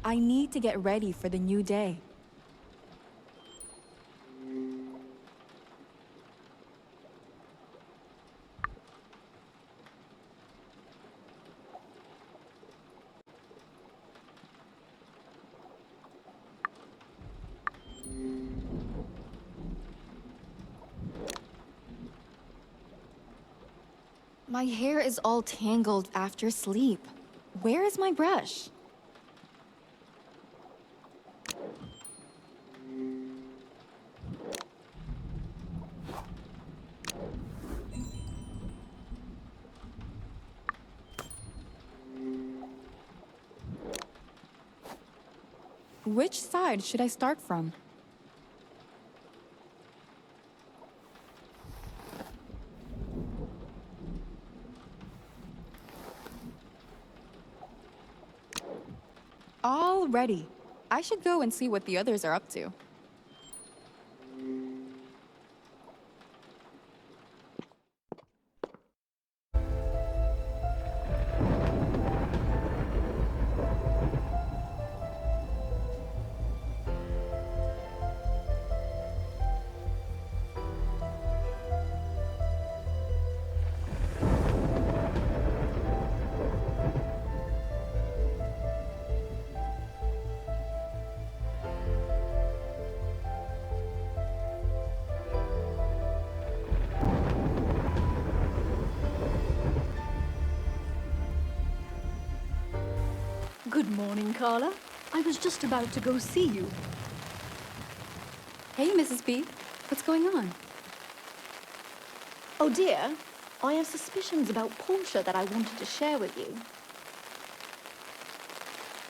I need to get ready for the new day. My hair is all tangled after sleep. Where is my brush? Which side should I start from? All ready. I should go and see what the others are up to. Good morning, Carla. I was just about to go see you. Hey, Mrs. B. What's going on? Oh dear, I have suspicions about Portia that I wanted to share with you.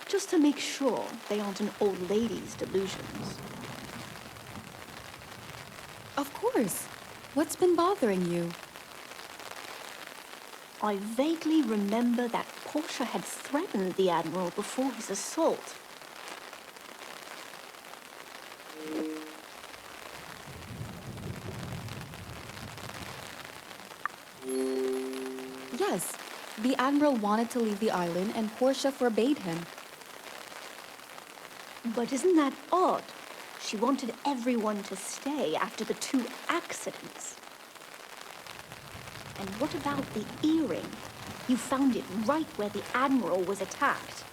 Just to make sure they aren't an old lady's delusions. Of course. What's been bothering you? I vaguely remember that Portia had threatened the Admiral before his assault. Yes. The Admiral wanted to leave the island and Portia forbade him. But isn't that odd? She wanted everyone to stay after the 2 accidents. And what about the earring? You found it right where the Admiral was attacked.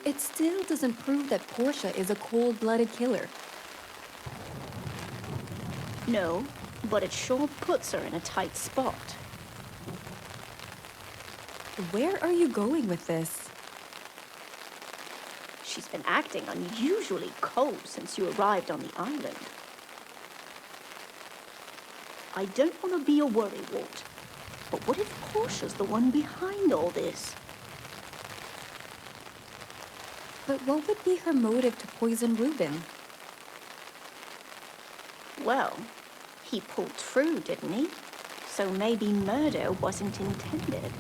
It still doesn't prove that Portia is a cold-blooded killer. No, but it sure puts her in a tight spot. Where are you going with this? She's been acting unusually cold since you arrived on the island. I don't want to be a worrywart, but what if Portia's the one behind all this? But what would be her motive to poison Reuben? Well, he pulled through, didn't he? So maybe murder wasn't intended.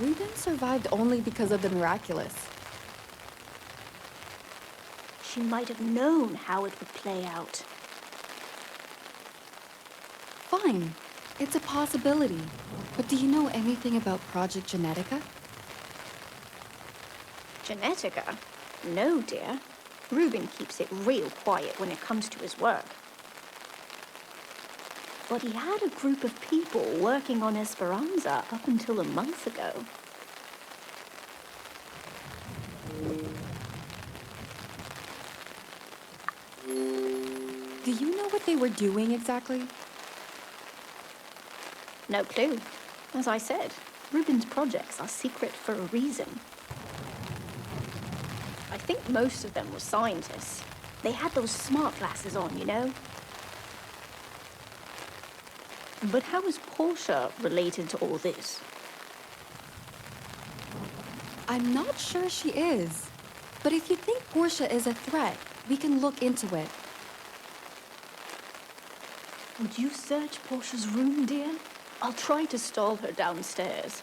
Reuben survived only because of the miraculous. She might have known how it would play out. Fine. It's a possibility. But do you know anything about Project Genetica? Genetica? No, dear. Reuben keeps it real quiet when it comes to his work. But he had a group of people working on Esperanza up until a month ago. Do you know what they were doing exactly? No clue. As I said, Reuben's projects are secret for a reason. I think most of them were scientists. They had those smart glasses on, you know? But how is Portia related to all this? I'm not sure she is. But if you think Portia is a threat, we can look into it. Would you search Portia's room, dear? I'll try to stall her downstairs.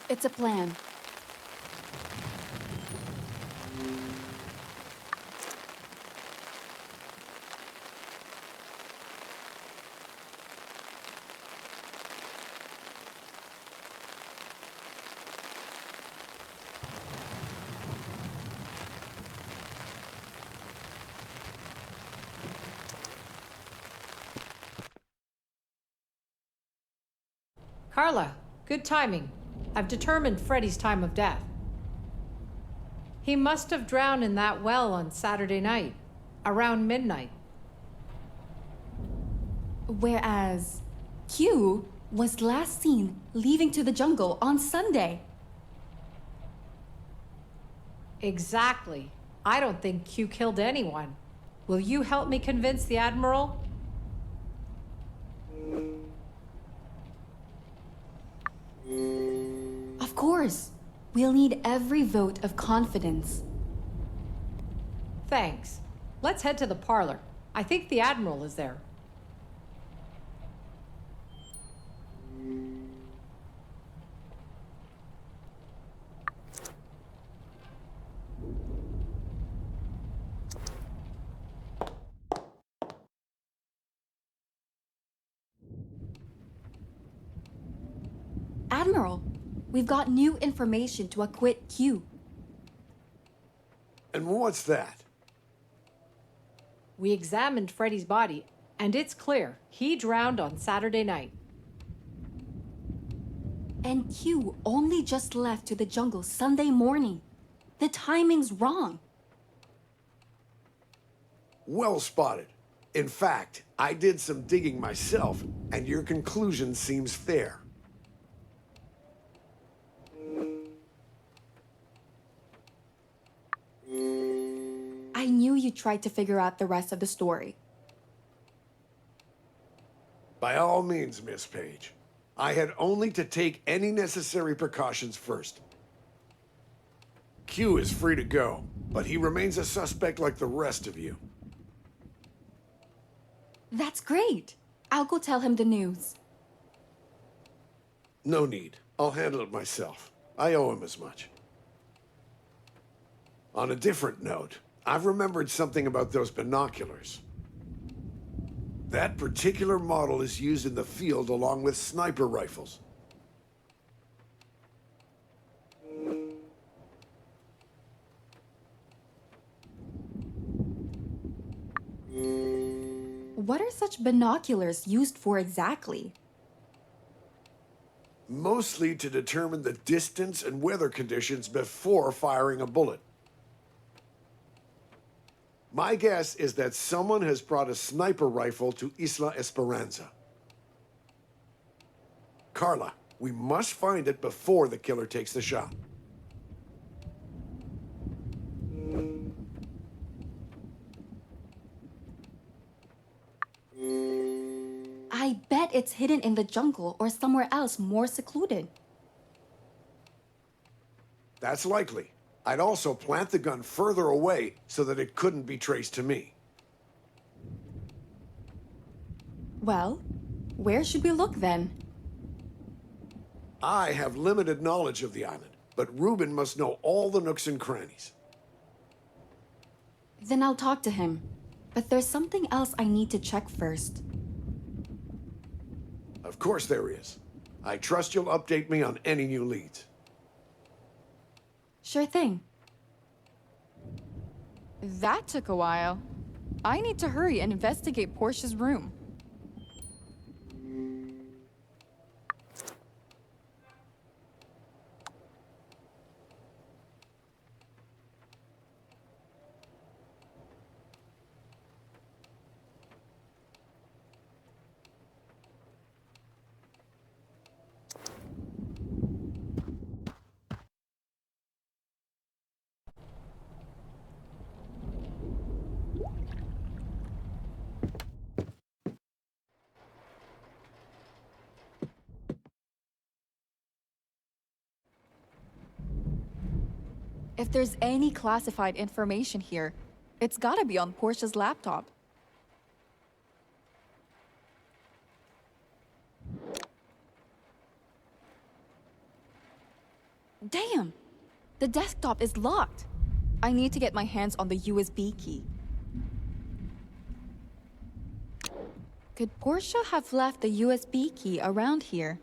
It's a plan. Carla, good timing. I've determined Freddy's time of death. He must have drowned in that well on Saturday night, around midnight. Whereas Q was last seen leaving to the jungle on Sunday. Exactly. I don't think Q killed anyone. Will you help me convince the Admiral? Of course. We'll need every vote of confidence. Thanks. Let's head to the parlor. I think the Admiral is there. Admiral, we've got new information to acquit Q. And what's that? We examined Freddy's body, and it's clear he drowned on Saturday night. And Q only just left to the jungle Sunday morning. The timing's wrong. Well spotted. In fact, I did some digging myself, and your conclusion seems fair. I knew you tried to figure out the rest of the story. By all means, Miss Page. I had only to take any necessary precautions first. Q is free to go, but he remains a suspect like the rest of you. That's great. I'll go tell him the news. No need. I'll handle it myself. I owe him as much. On a different note, I've remembered something about those binoculars. That particular model is used in the field along with sniper rifles. What are such binoculars used for exactly? Mostly to determine the distance and weather conditions before firing a bullet. My guess is that someone has brought a sniper rifle to Isla Esperanza. Carla, we must find it before the killer takes the shot. I bet it's hidden in the jungle or somewhere else more secluded. That's likely. I'd also plant the gun further away so that it couldn't be traced to me. Well, where should we look then? I have limited knowledge of the island, but Reuben must know all the nooks and crannies. Then I'll talk to him. But there's something else I need to check first. Of course there is. I trust you'll update me on any new leads. Sure thing. That took a while. I need to hurry and investigate Portia's room. If there's any classified information here, it's gotta be on Portia's laptop. Damn! The desktop is locked. I need to get my hands on the USB key. Could Portia have left the USB key around here?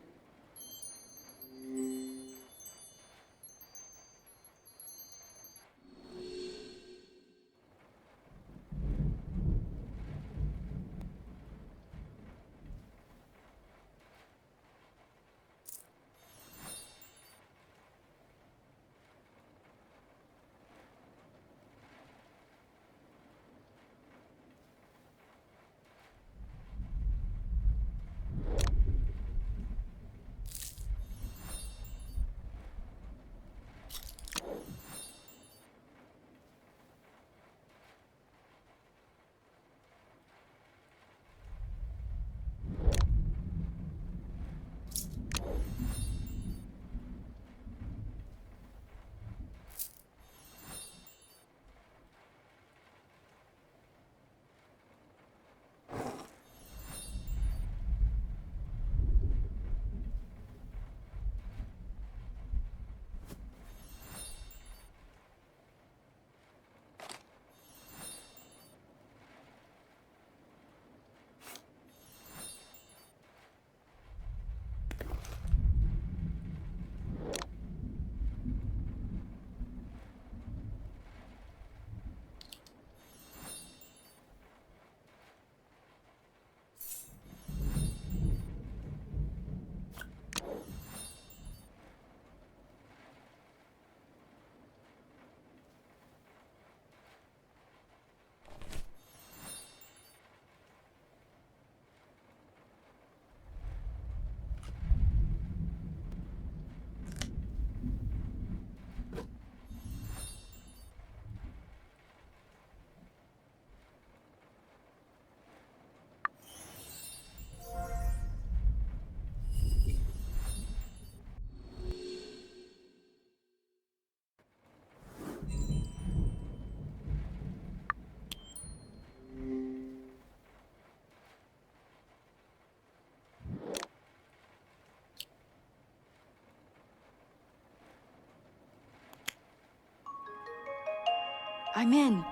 I'm in.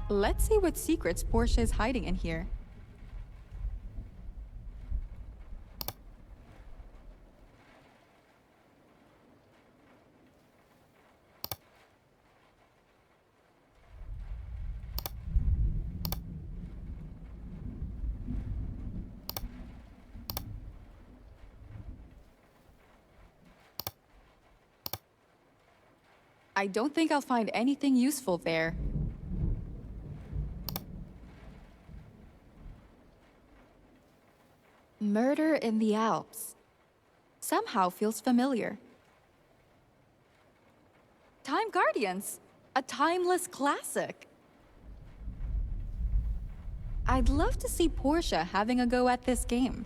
Let's see what secrets Portia is hiding in here. I don't think I'll find anything useful there. Murder in the Alps. Somehow feels familiar. Time Guardians, a timeless classic. I'd love to see Portia having a go at this game.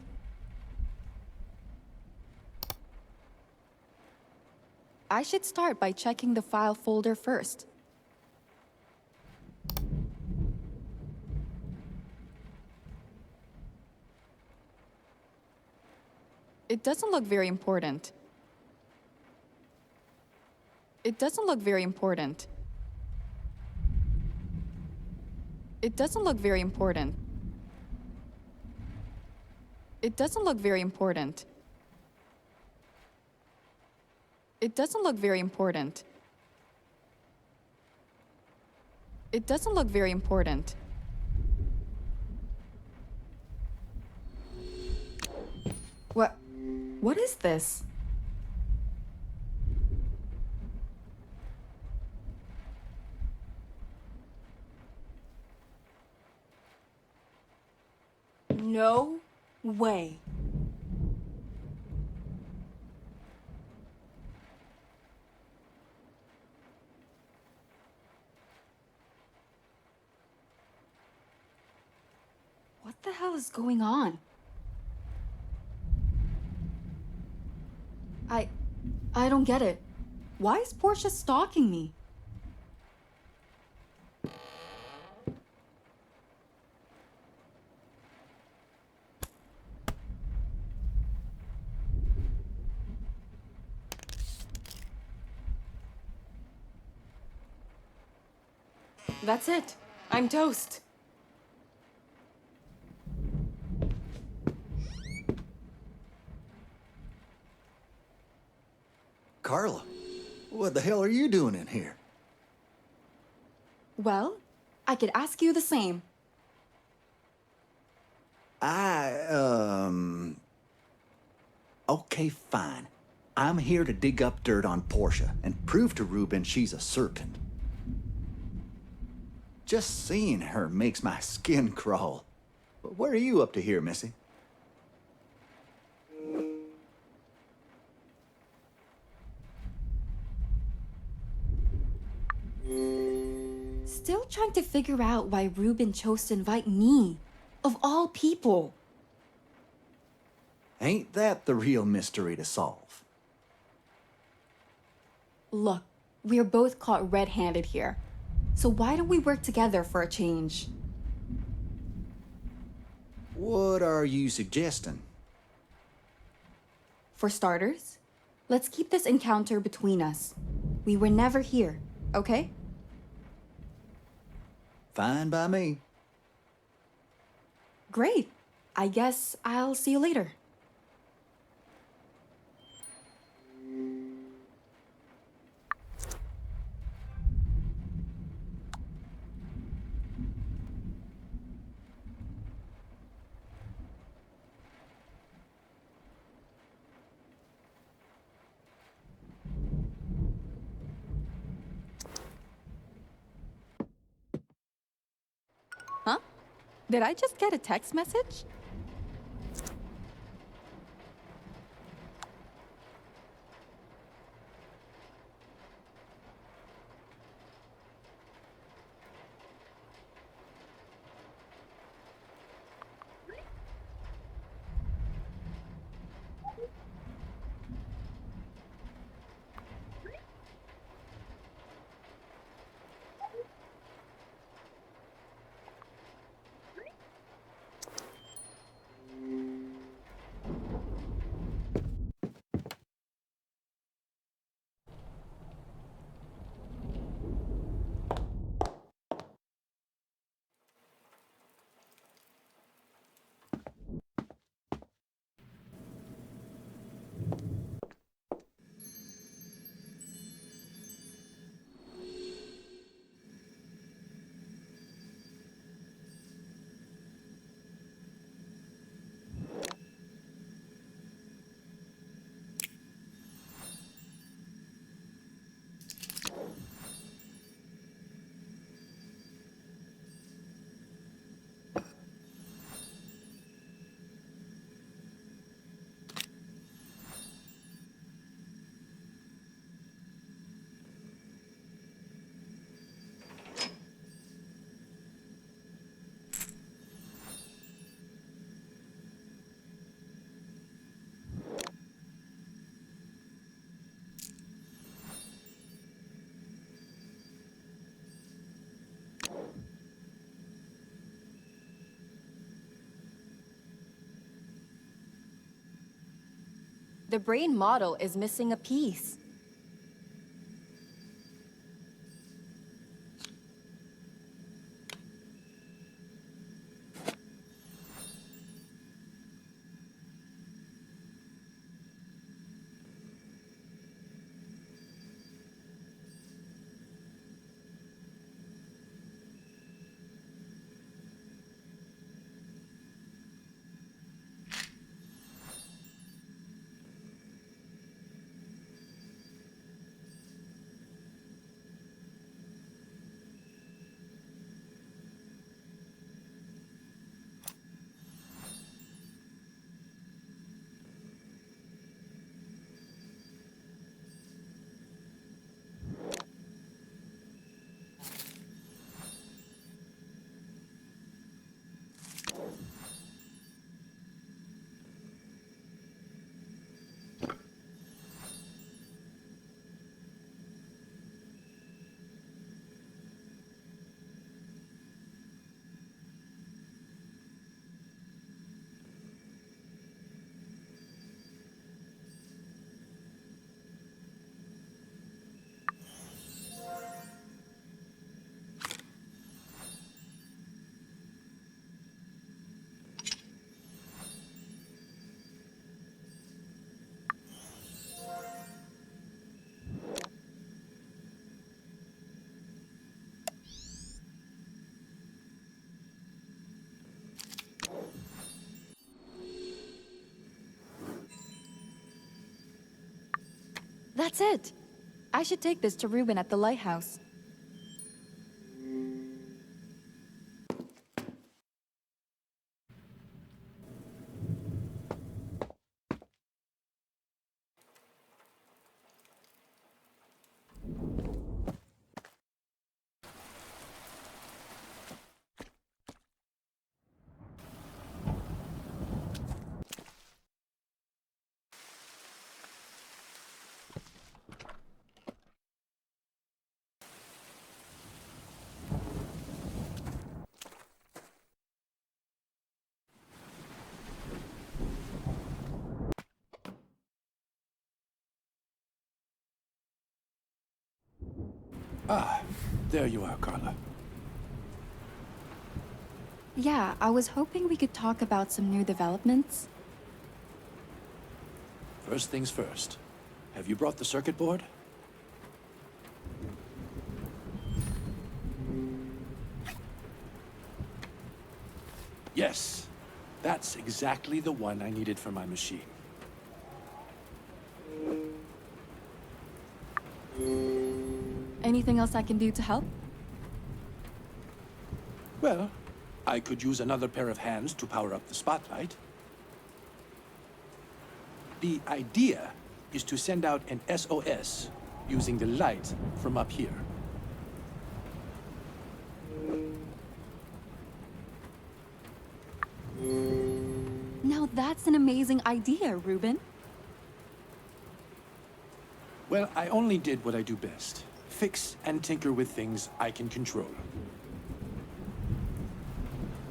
I should start by checking the file folder first. It doesn't look very important. It doesn't look very important. It doesn't look very important. It doesn't look very important. It doesn't look very important. It doesn't look very important. What is this? No way. What the hell is going on? I don't get it. Why is Portia stalking me? That's it. I'm toast. Carla, what the hell are you doing in here? Well, I could ask you the same. Okay, fine. I'm here to dig up dirt on Portia and prove to Ruben she's a serpent. Just seeing her makes my skin crawl. But what are you up to here, Missy? Still trying to figure out why Ruben chose to invite me, of all people. Ain't that the real mystery to solve? Look, we're both caught red-handed here. So why don't we work together for a change? What are you suggesting? For starters, let's keep this encounter between us. We were never here, okay? Fine by me. Great. I guess I'll see you later. Huh? Did I just get a text message? The brain model is missing a piece. That's it. I should take this to Ruben at the lighthouse. There you are, Carla. Yeah, I was hoping we could talk about some new developments. First things first. Have you brought the circuit board? Yes. That's exactly the one I needed for my machine. Anything else I can do to help? Well, I could use another pair of hands to power up the spotlight. The idea is to send out an SOS using the light from up here. Now that's an amazing idea, Ruben. Well, I only did what I do best. Fix and tinker with things I can control.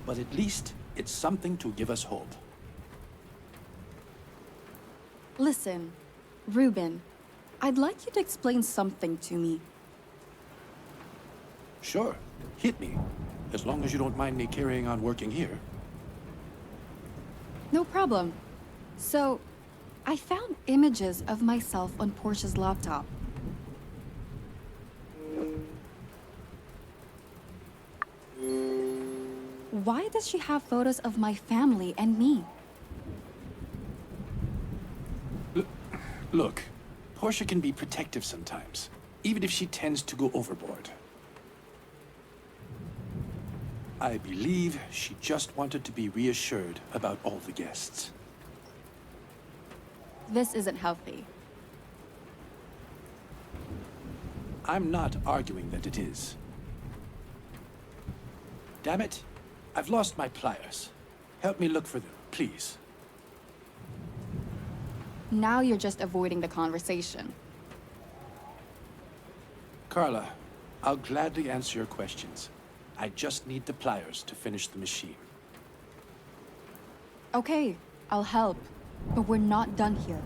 But at least it's something to give us hope. Listen, Ruben, I'd like you to explain something to me. Sure, hit me. As long as you don't mind me carrying on working here. No problem. So, I found images of myself on Portia's laptop. Why does she have photos of my family and me? Look, Portia can be protective sometimes, even if she tends to go overboard. I believe she just wanted to be reassured about all the guests. This isn't healthy. I'm not arguing that it is. Damn it, I've lost my pliers. Help me look for them, please. Now you're just avoiding the conversation. Carla, I'll gladly answer your questions. I just need the pliers to finish the machine. Okay, I'll help. But we're not done here.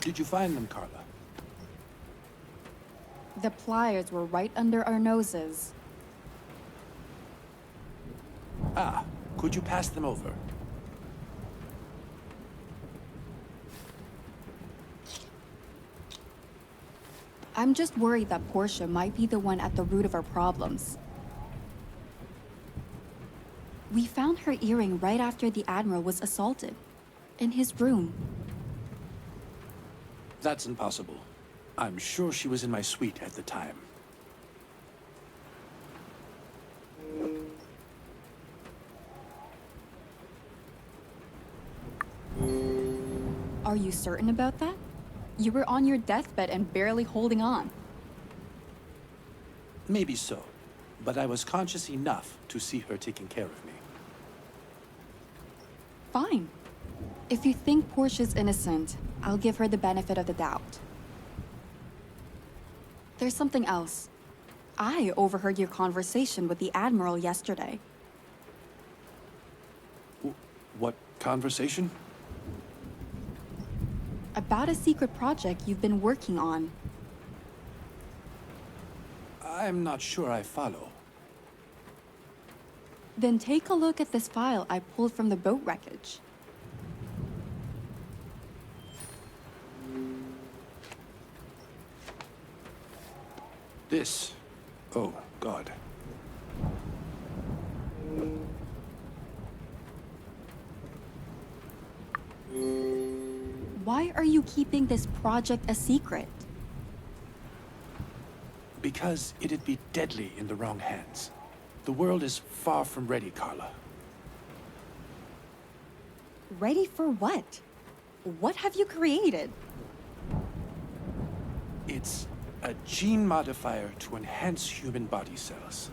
Did you find them, Carla? The pliers were right under our noses. Ah, could you pass them over? I'm just worried that Portia might be the one at the root of our problems. We found her earring right after the Admiral was assaulted. In his room. That's impossible. I'm sure she was in my suite at the time. Are you certain about that? You were on your deathbed and barely holding on. Maybe so, but I was conscious enough to see her taking care of me. Fine. If you think Portia's innocent, I'll give her the benefit of the doubt. There's something else. I overheard your conversation with the Admiral yesterday. What conversation? About a secret project you've been working on. I'm not sure I follow. Then take a look at this file I pulled from the boat wreckage. This? Oh, God. Why are you keeping this project a secret? Because it'd be deadly in the wrong hands. The world is far from ready, Carla. Ready for what? What have you created? It's a gene modifier to enhance human body cells.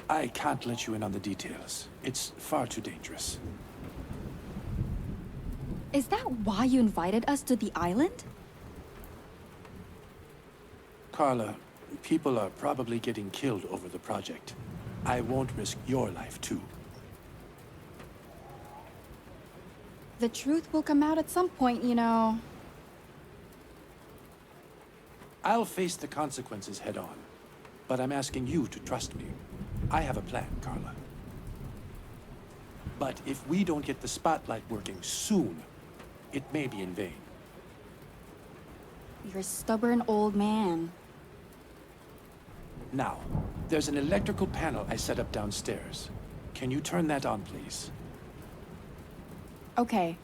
I can't let you in on the details. It's far too dangerous. Is that why you invited us to the island? Carla, people are probably getting killed over the project. I won't risk your life, too. The truth will come out at some point, you know. I'll face the consequences head on, but I'm asking you to trust me. I have a plan, Carla. But if we don't get the spotlight working soon, it may be in vain. You're a stubborn old man. Now, there's an electrical panel I set up downstairs. Can you turn that on, please? Okay.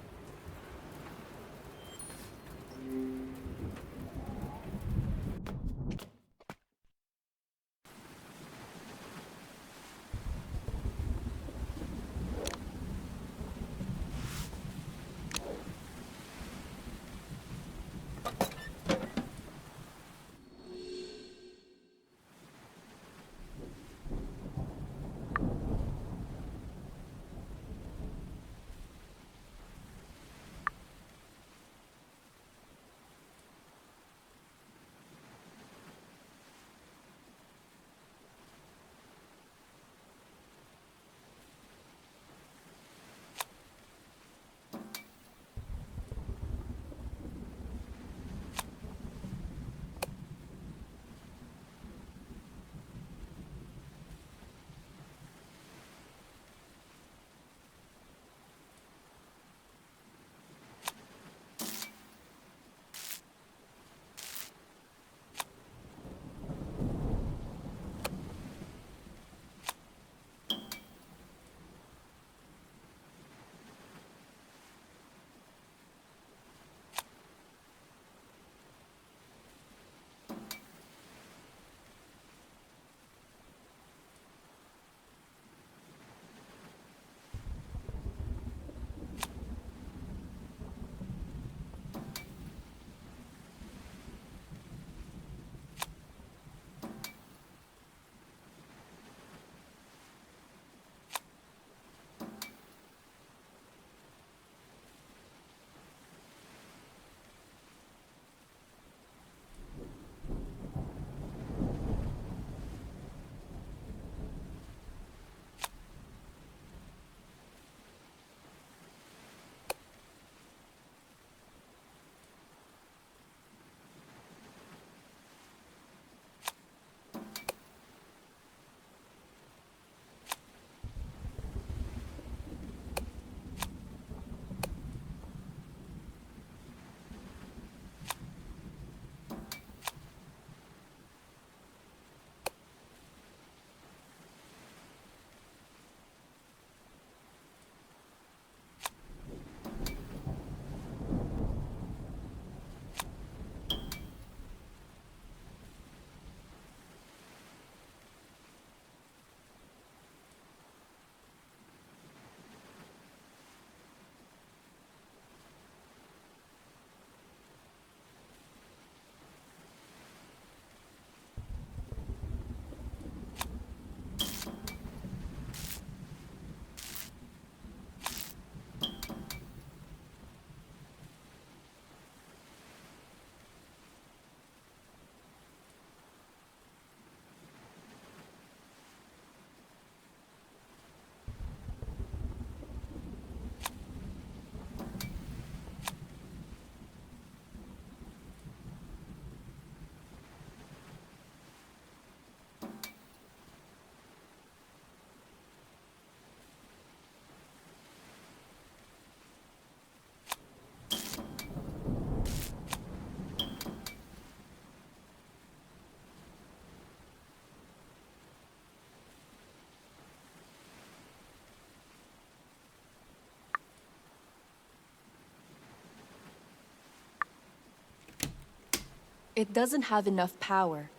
It doesn't have enough power.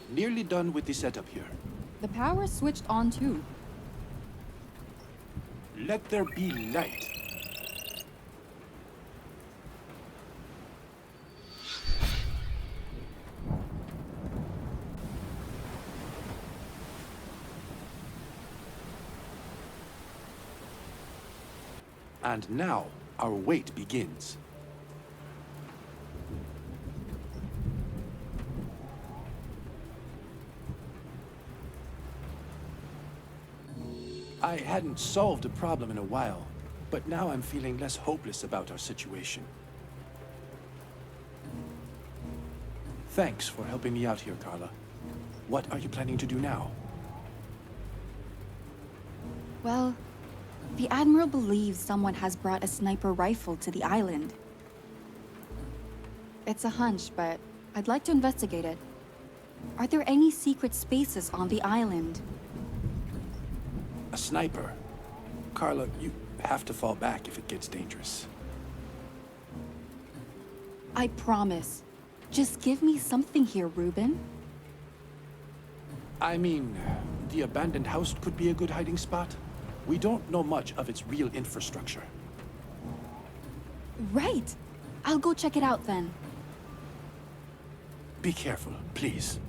Nearly done with the setup here. The power's switched on too. Let there be light. And now, our wait begins. I hadn't solved a problem in a while, but now I'm feeling less hopeless about our situation. Thanks for helping me out here, Carla. What are you planning to do now? Well, the Admiral believes someone has brought a sniper rifle to the island. It's a hunch, but I'd like to investigate it. Are there any secret spaces on the island? A sniper? Carla, you have to fall back if it gets dangerous. I promise. Just give me something here, Reuben. I mean, the abandoned house could be a good hiding spot. We don't know much of its real infrastructure. Right! I'll go check it out then. Be careful, please.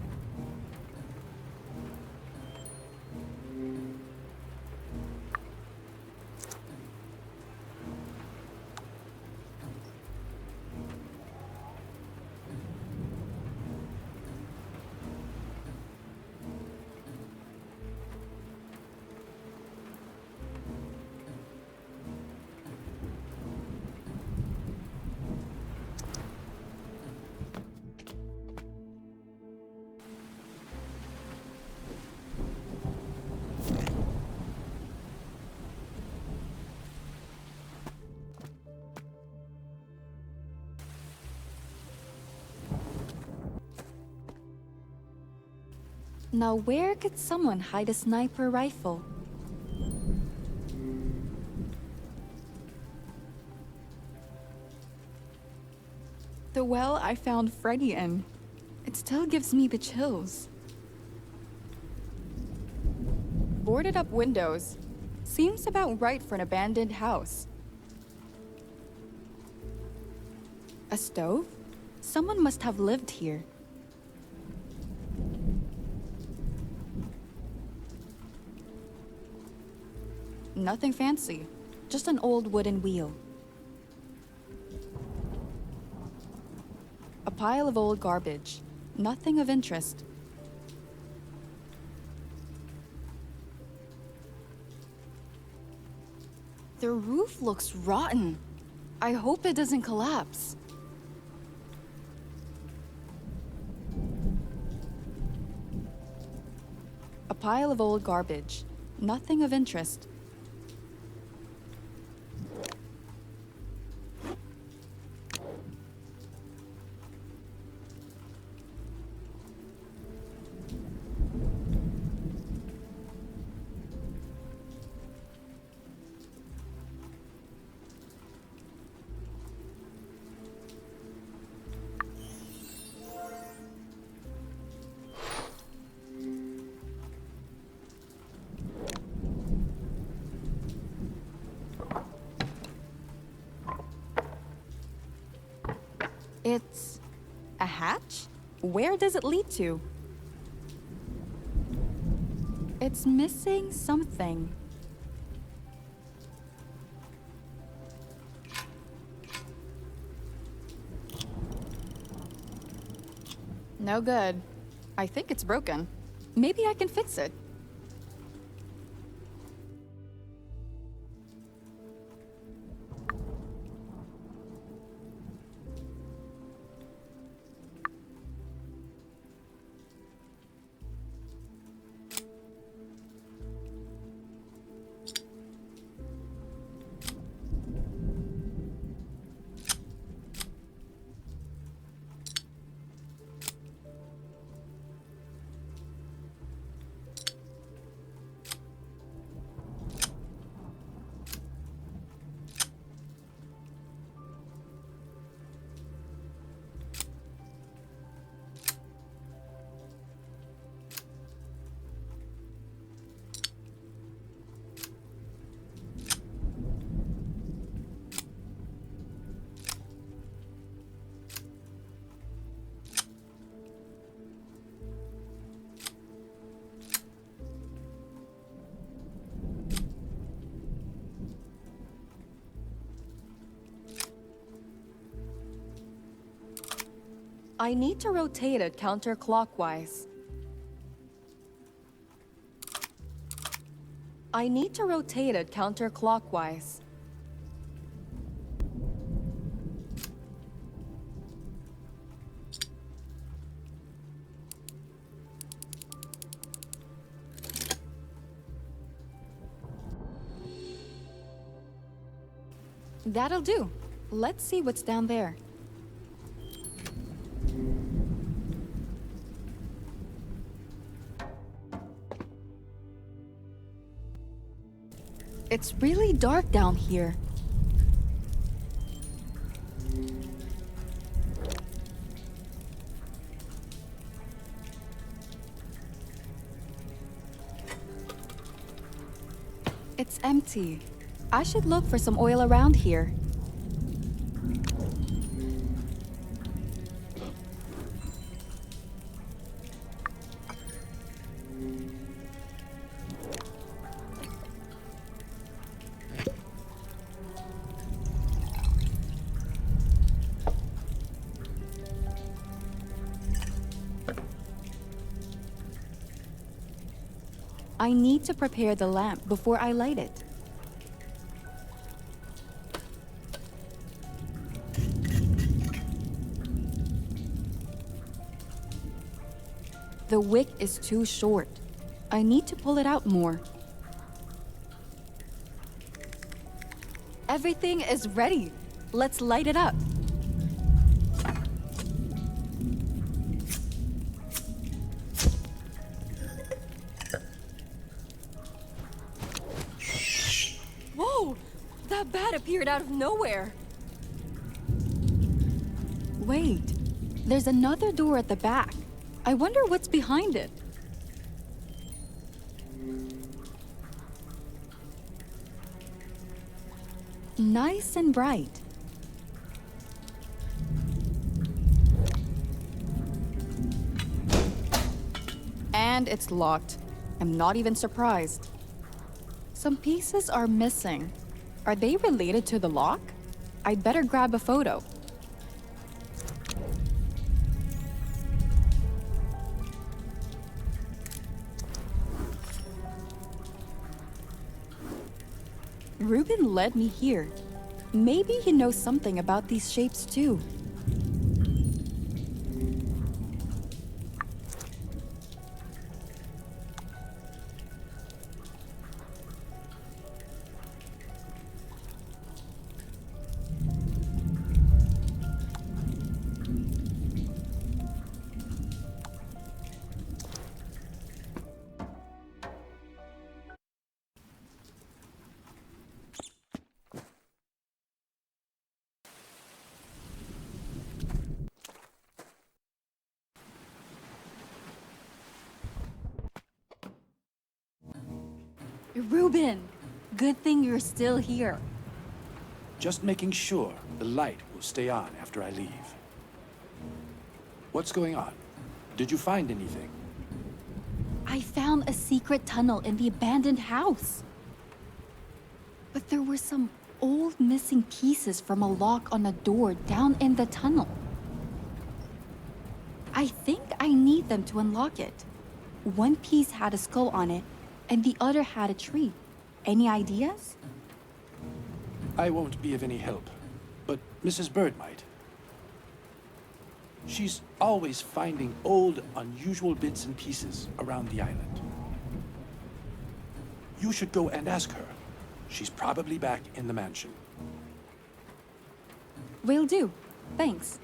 Now where could someone hide a sniper rifle? The well I found Freddy in. It still gives me the chills. Boarded up windows. Seems about right for an abandoned house. A stove? Someone must have lived here. Nothing fancy. Just an old wooden wheel. A pile of old garbage. Nothing of interest. The roof looks rotten. I hope it doesn't collapse. A pile of old garbage. Nothing of interest. It's a hatch? Where does it lead to? It's missing something. No good. I think it's broken. Maybe I can fix it. I need to rotate it counterclockwise. I need to rotate it counterclockwise. That'll do. Let's see what's down there. It's really dark down here. It's empty. I should look for some oil around here. I need to prepare the lamp before I light it. The wick is too short. I need to pull it out more. Everything is ready. Let's light it up. Whoa! That bat appeared out of nowhere. Wait, there's another door at the back. I wonder what's behind it. Nice and bright. And it's locked. I'm not even surprised. Some pieces are missing. Are they related to the lock? I'd better grab a photo. Ruben led me here. Maybe he knows something about these shapes too. Ruben, good thing you're still here. Just making sure the light will stay on after I leave. What's going on? Did you find anything? I found a secret tunnel in the abandoned house. But there were some old missing pieces from a lock on a door down in the tunnel. I think I need them to unlock it. One piece had a skull on it, and the other had a tree. Any ideas? I won't be of any help, but Mrs. Bird might. She's always finding old, unusual bits and pieces around the island. You should go and ask her. She's probably back in the mansion. Will do. Thanks.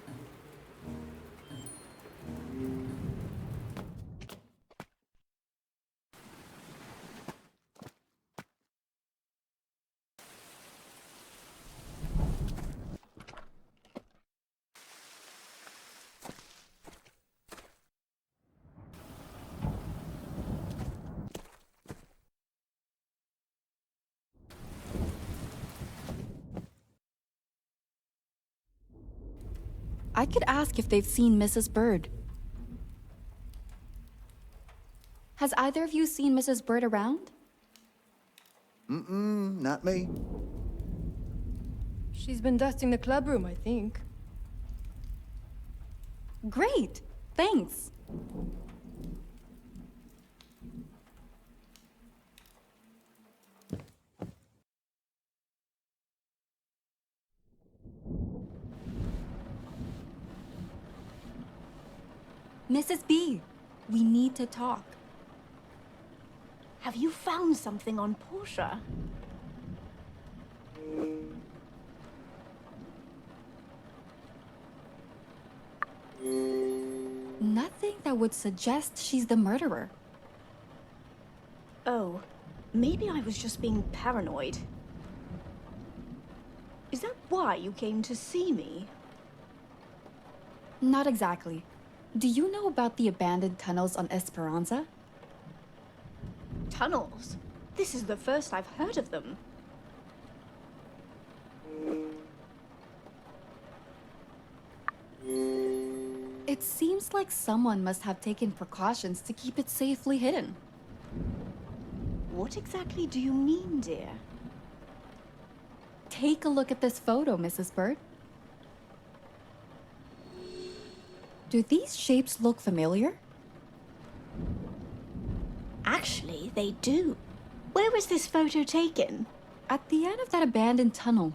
I could ask if they've seen Mrs. Bird. Has either of you seen Mrs. Bird around? Not me. She's been dusting the club room, I think. Great! Thanks! Mrs. B, we need to talk. Have you found something on Portia? Nothing that would suggest she's the murderer. Oh, maybe I was just being paranoid. Is that why you came to see me? Not exactly. Do you know about the abandoned tunnels on Esperanza? Tunnels? This is the first I've heard of them. It seems like someone must have taken precautions to keep it safely hidden. What exactly do you mean, dear? Take a look at this photo, Mrs. Bird. Do these shapes look familiar? Actually, they do. Where was this photo taken? At the end of that abandoned tunnel.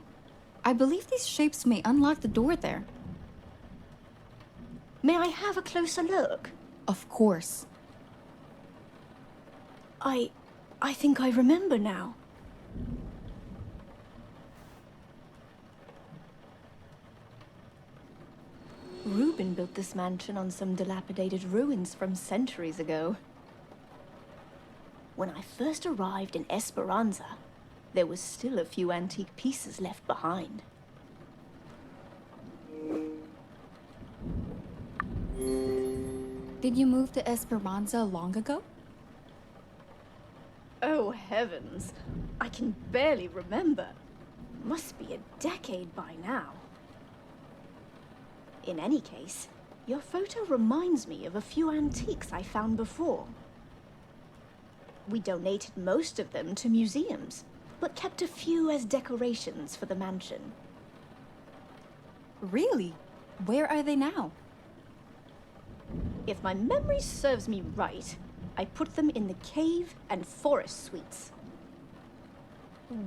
I believe these shapes may unlock the door there. May I have a closer look? Of course. I think I remember now. Reuben built this mansion on some dilapidated ruins from centuries ago. When I first arrived in Esperanza, there was still a few antique pieces left behind. Did you move to Esperanza long ago? Oh, heavens. I can barely remember. Must be a decade by now. In any case, your photo reminds me of a few antiques I found before. We donated most of them to museums, but kept a few as decorations for the mansion. Really? Where are they now? If my memory serves me right, I put them in the cave and forest suites.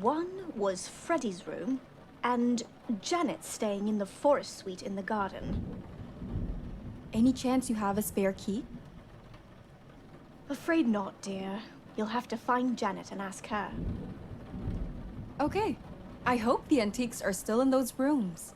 One was Freddy's room, and Janet staying in the forest suite in the garden. Any chance you have a spare key? Afraid not, dear. You'll have to find Janet and ask her. Okay. I hope the antiques are still in those rooms.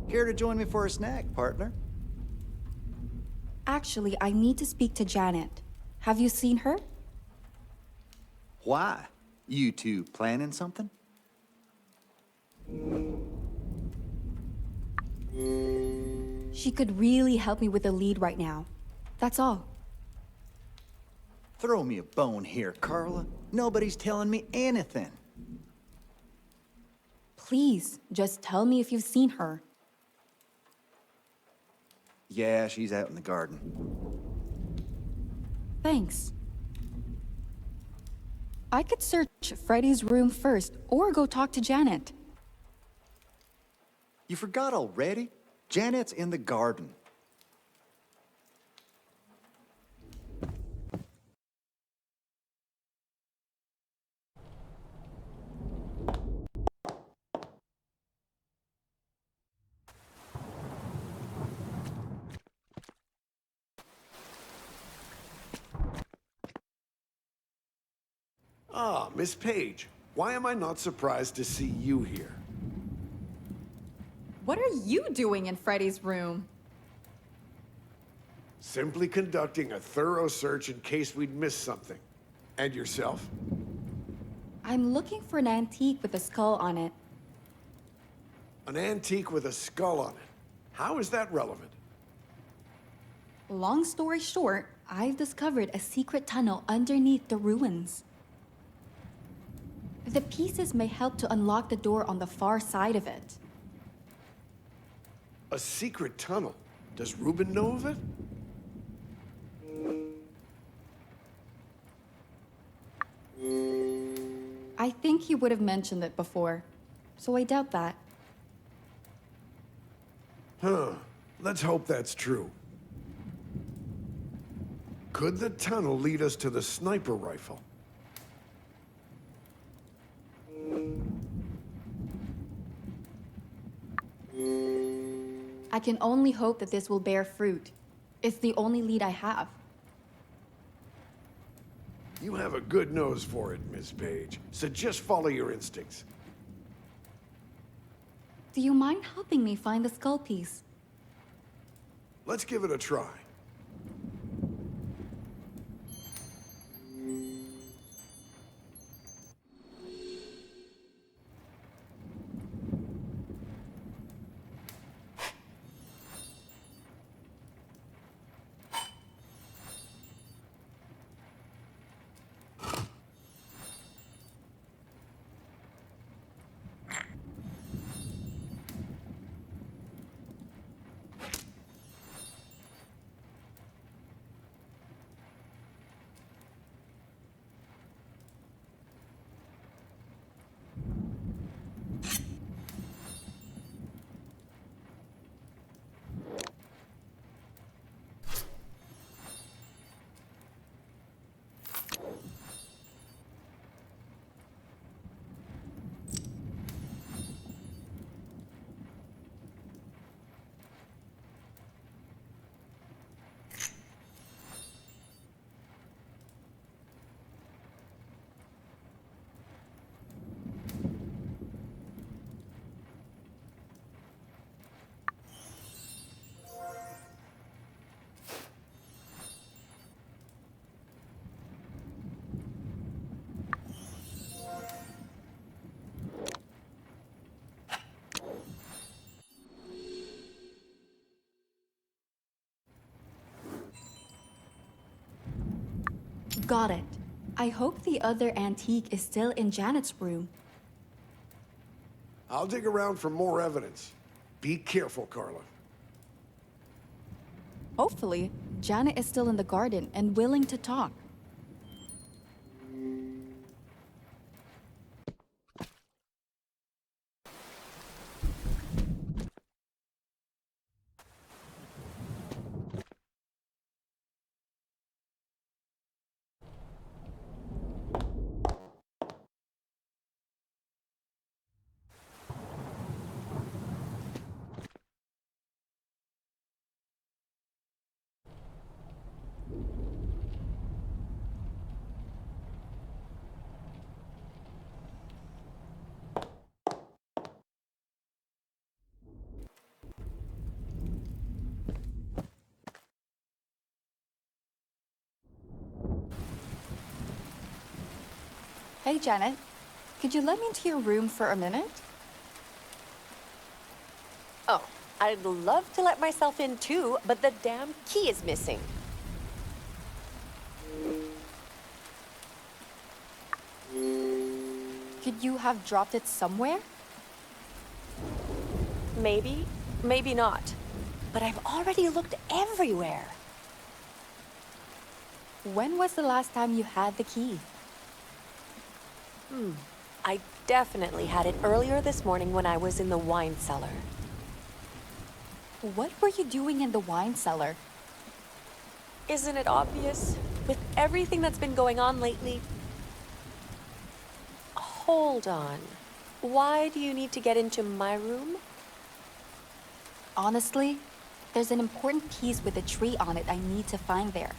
Here to join me for a snack, partner? Actually, I need to speak to Janet. Have you seen her? Why? You two planning something? She could really help me with the lead right now. That's all. Throw me a bone here, Carla. Nobody's telling me anything. Please, just tell me if you've seen her. Yeah, she's out in the garden. Thanks. I could search Freddy's room first, or go talk to Janet. You forgot already? Janet's in the garden. Ah, Miss Page. Why am I not surprised to see you here? What are you doing in Freddy's room? Simply conducting a thorough search in case we'd missed something. And yourself? I'm looking for an antique with a skull on it. An antique with a skull on it. How is that relevant? Long story short, I've discovered a secret tunnel underneath the ruins. The pieces may help to unlock the door on the far side of it. A secret tunnel? Does Reuben know of it? I think he would have mentioned it before, so I doubt that. Huh. Let's hope that's true. Could the tunnel lead us to the sniper rifle? I can only hope that this will bear fruit. It's the only lead I have. You have a good nose for it, Miss Page. So just follow your instincts. Do you mind helping me find the skull piece? Let's give it a try. Got it. I hope the other antique is still in Janet's room. I'll dig around for more evidence. Be careful, Carla. Hopefully, Janet is still in the garden and willing to talk. Hey, Janet. Could you let me into your room for a minute? Oh, I'd love to let myself in too, but the damn key is missing. Could you have dropped it somewhere? Maybe, maybe not. But I've already looked everywhere. When was the last time you had the key? I definitely had it earlier this morning when I was in the wine cellar. What were you doing in the wine cellar? Isn't it obvious? With everything that's been going on lately. Hold on. Why do you need to get into my room? Honestly, there's an important piece with a tree on it I need to find there.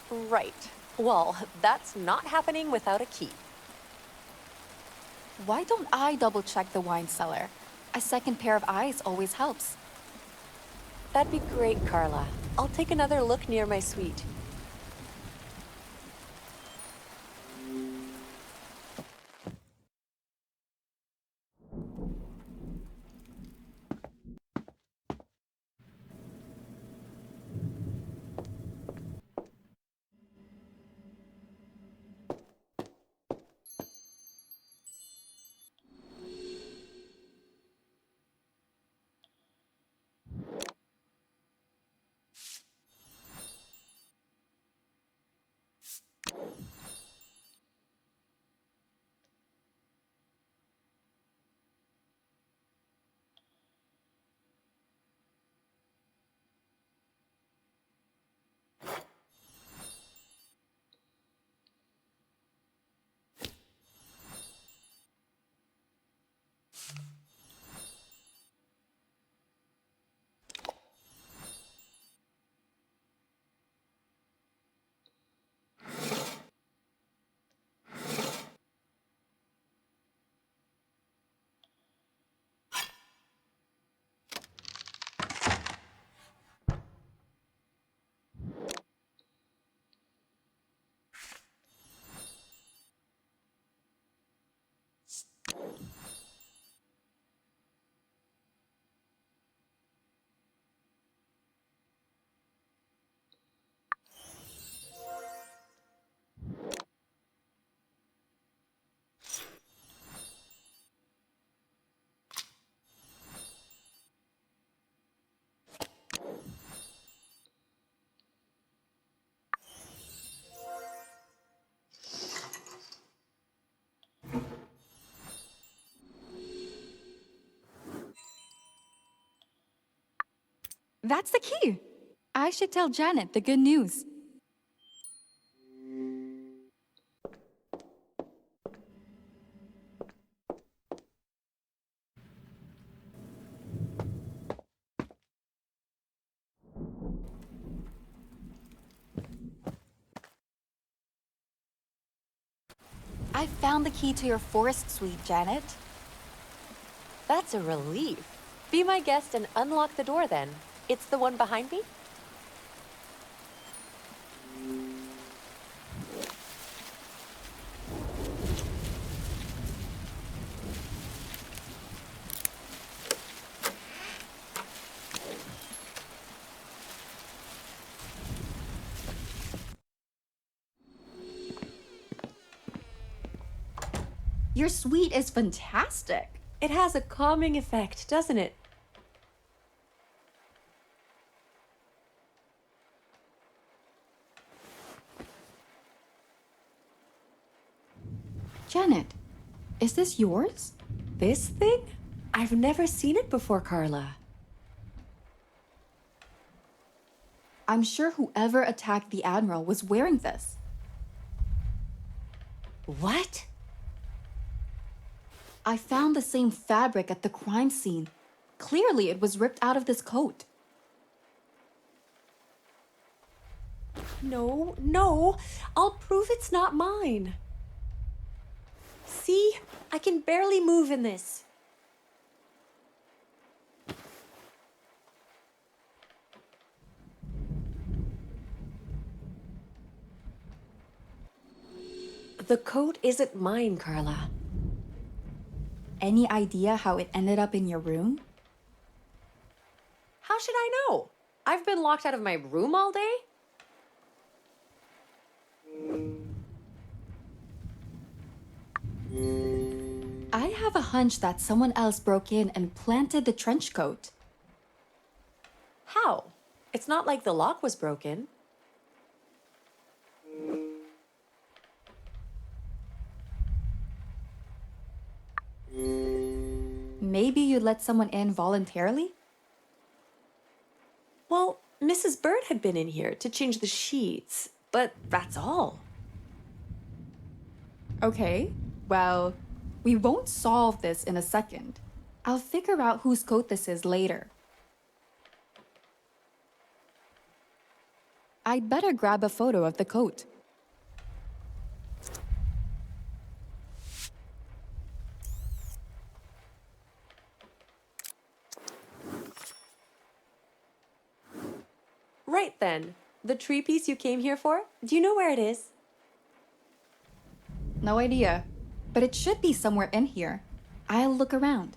Right. Well, that's not happening without a key. Why don't I double check the wine cellar? A second pair of eyes always helps. That'd be great, Carla. I'll take another look near my suite. That's the key! I should tell Janet the good news. I found the key to your forest suite, Janet. That's a relief. Be my guest and unlock the door then. It's the one behind me? Your suite is fantastic. It has a calming effect, doesn't it? Janet, is this yours? This thing? I've never seen it before, Carla. I'm sure whoever attacked the Admiral was wearing this. What? I found the same fabric at the crime scene. Clearly, it was ripped out of this coat. No, no. I'll prove it's not mine. See? I can barely move in this. The coat isn't mine, Carla. Any idea how it ended up in your room? How should I know? I've been locked out of my room all day? I have a hunch that someone else broke in and planted the trench coat. How? It's not like the lock was broken. Maybe you let someone in voluntarily? Well, Mrs. Bird had been in here to change the sheets, but that's all. Okay, well, we won't solve this in a second. I'll figure out whose coat this is later. I'd better grab a photo of the coat. Right then. The tree piece you came here for? Do you know where it is? No idea, but it should be somewhere in here. I'll look around.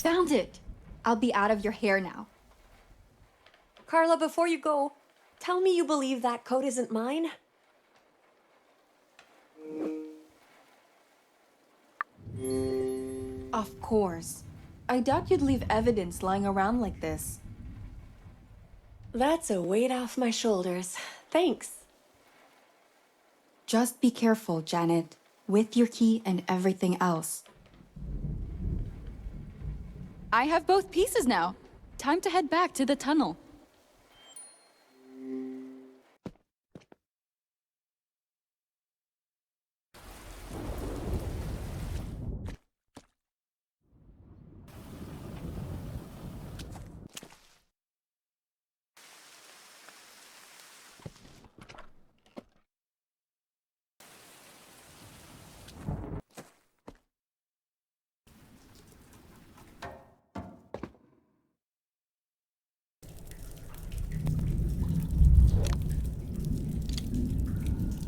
Found it! I'll be out of your hair now. Carla, before you go, tell me you believe that coat isn't mine? Of course. I doubt you'd leave evidence lying around like this. That's a weight off my shoulders. Thanks. Just be careful, Janet, with your key and everything else. I have both pieces now. Time to head back to the tunnel.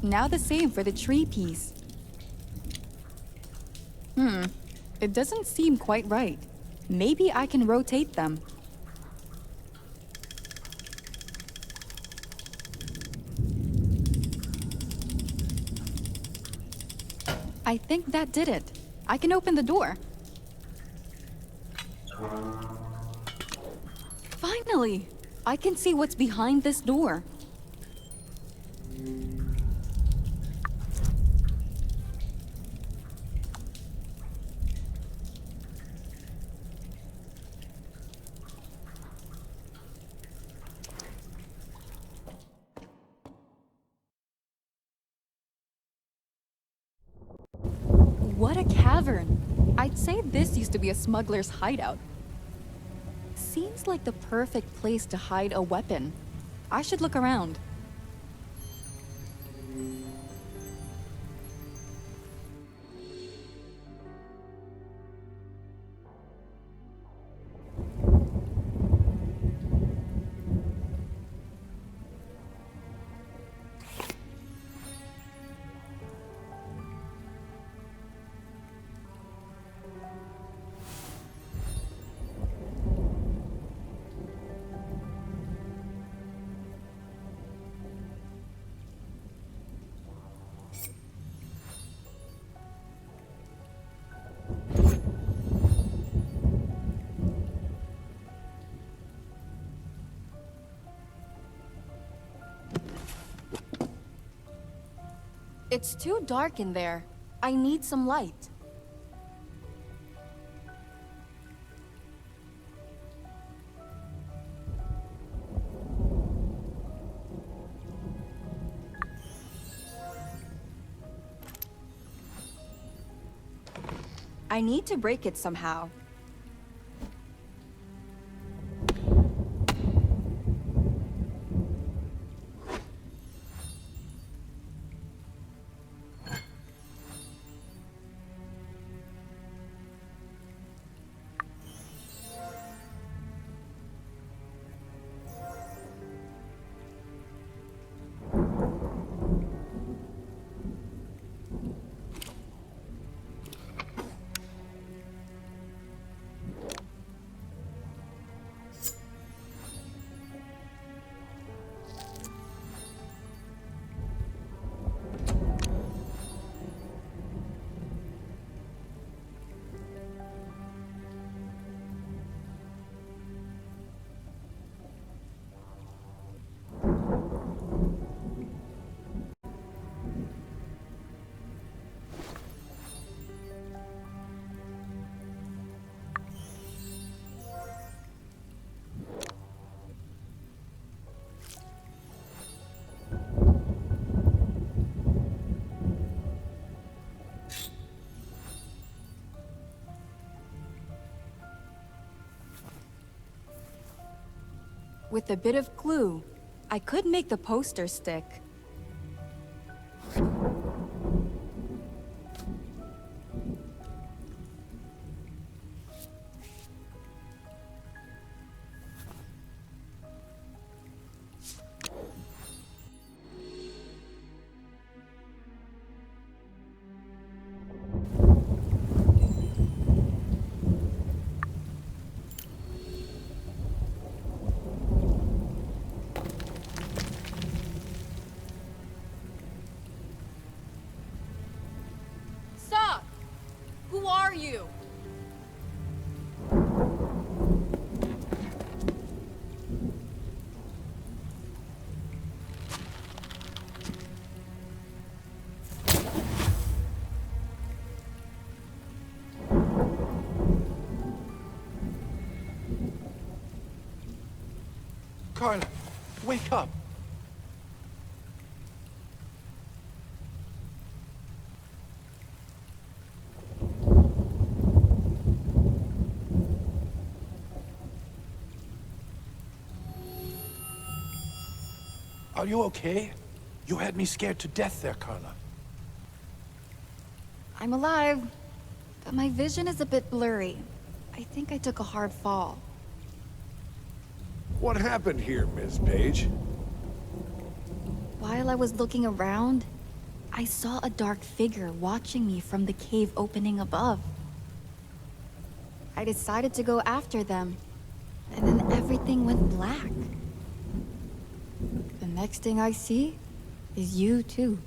Now the same for the tree piece. It doesn't seem quite right. Maybe I can rotate them. I think that did it. I can open the door. Finally! I can see what's behind this door. What a cavern! I'd say this used to be a smuggler's hideout. Seems like the perfect place to hide a weapon. I should look around. It's too dark in there. I need some light. I need to break it somehow. With a bit of glue, I could make the poster stick. Stop! Who are you? Carla, wake up! Are you okay? You had me scared to death there, Carla. I'm alive, but my vision is a bit blurry. I think I took a hard fall. What happened here, Ms. Page? While I was looking around, I saw a dark figure watching me from the cave opening above. I decided to go after them, and then everything went black. The next thing I see is you too.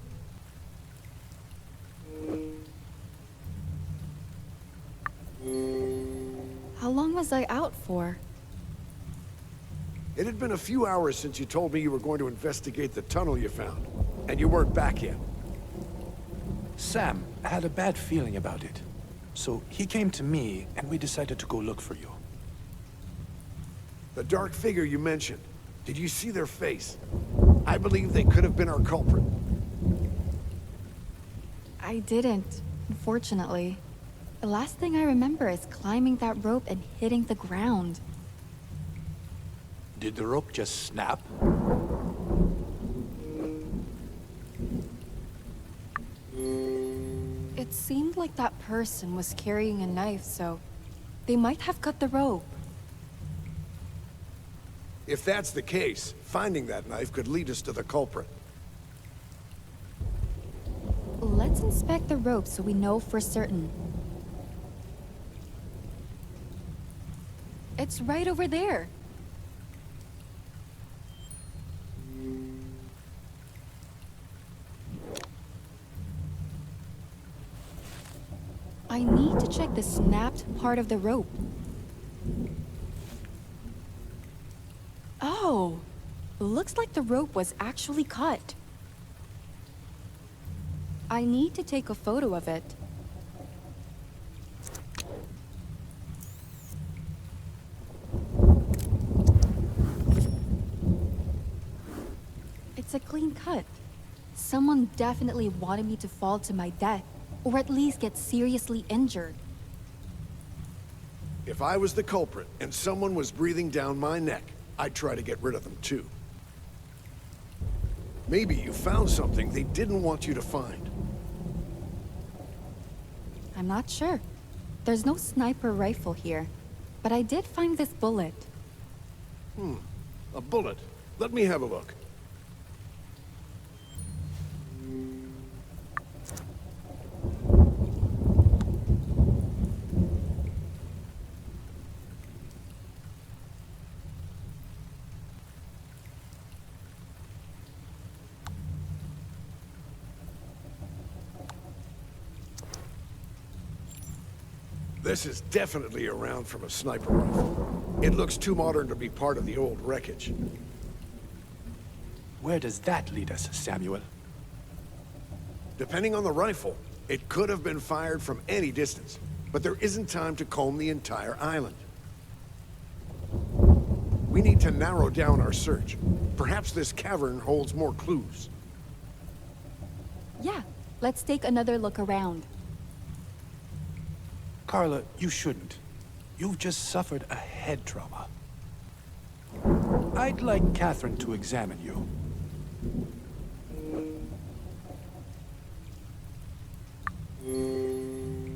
How long was I out for? It had been a few hours since you told me you were going to investigate the tunnel you found, and you weren't back yet. Sam had a bad feeling about it. So he came to me, and we decided to go look for you. The dark figure you mentioned, did you see their face? I believe they could have been our culprit. I didn't, unfortunately. The last thing I remember is climbing that rope and hitting the ground. Did the rope just snap? It seemed like that person was carrying a knife, so they might have cut the rope. If that's the case, finding that knife could lead us to the culprit. Let's inspect the rope so we know for certain. It's right over there. I need to check the snapped part of the rope. Oh, looks like the rope was actually cut. I need to take a photo of it. It's a clean cut. Someone definitely wanted me to fall to my death, or at least get seriously injured. If I was the culprit and someone was breathing down my neck, I'd try to get rid of them too. Maybe you found something they didn't want you to find. I'm not sure. There's no sniper rifle here, but I did find this bullet. A bullet. Let me have a look. This is definitely a round from a sniper rifle. It looks too modern to be part of the old wreckage. Where does that lead us, Samuel? Depending on the rifle, it could have been fired from any distance, but there isn't time to comb the entire island. We need to narrow down our search. Perhaps this cavern holds more clues. Yeah, let's take another look around. Carla, you shouldn't. You've just suffered a head trauma. I'd like Catherine to examine you.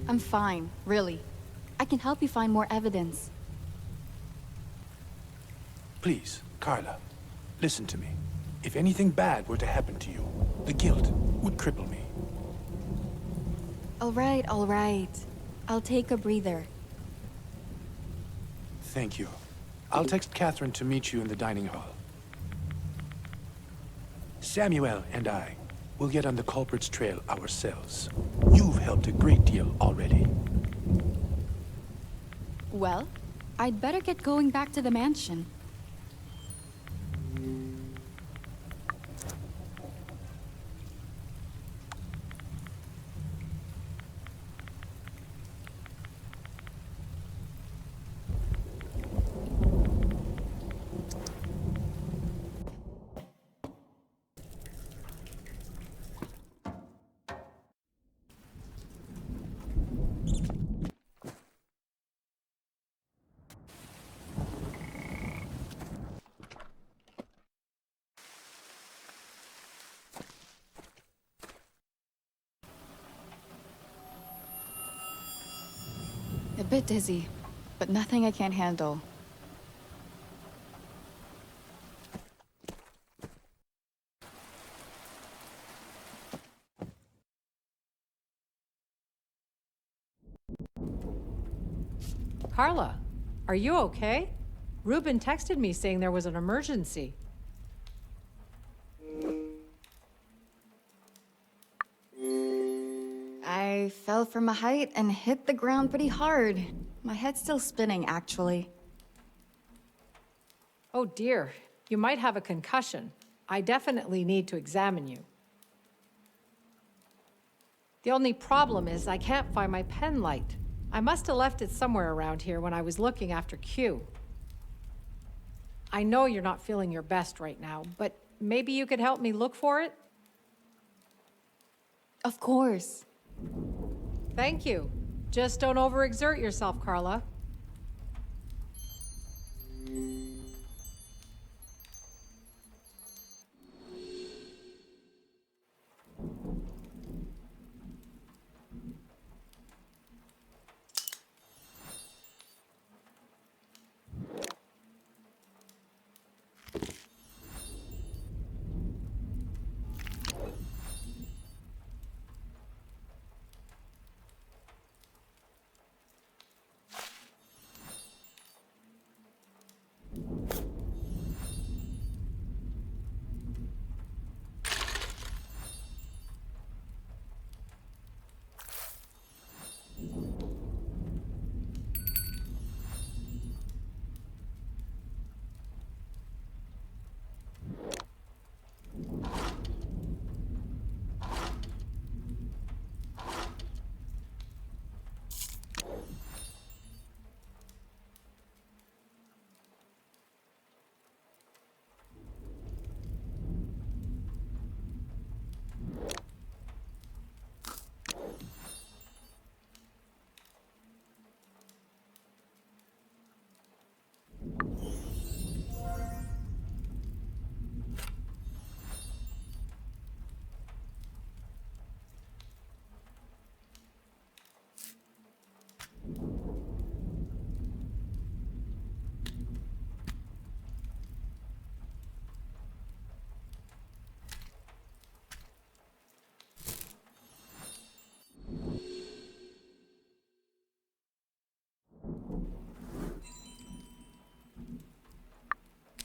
I'm fine, really. I can help you find more evidence. Please, Carla, listen to me. If anything bad were to happen to you, the guilt would cripple me. All right, all right. I'll take a breather. Thank you. I'll text Catherine to meet you in the dining hall. Samuel and I will get on the culprit's trail ourselves. You've helped a great deal already. Well, I'd better get going back to the mansion. A bit dizzy, but nothing I can't handle. Carla, are you okay? Ruben texted me saying there was an emergency. I fell from a height and hit the ground pretty hard. My head's still spinning, actually. Oh dear, you might have a concussion. I definitely need to examine you. The only problem is I can't find my pen light. I must have left it somewhere around here when I was looking after Q. I know you're not feeling your best right now, but maybe you could help me look for it? Of course. Thank you. Just don't overexert yourself, Carla.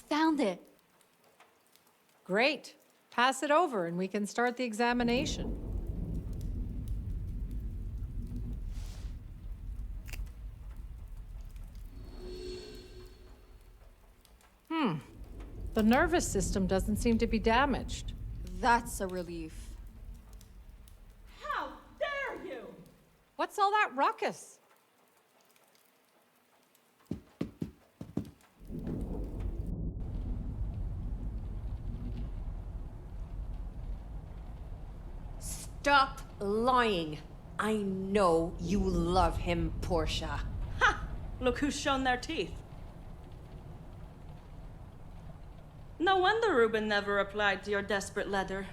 Found it. Great. Pass it over and we can start the examination. The nervous system doesn't seem to be damaged. That's a relief. How dare you! What's all that ruckus? Stop lying. I know you love him, Portia. Ha! Look who's shown their teeth. No wonder Ruben never replied to your desperate letter.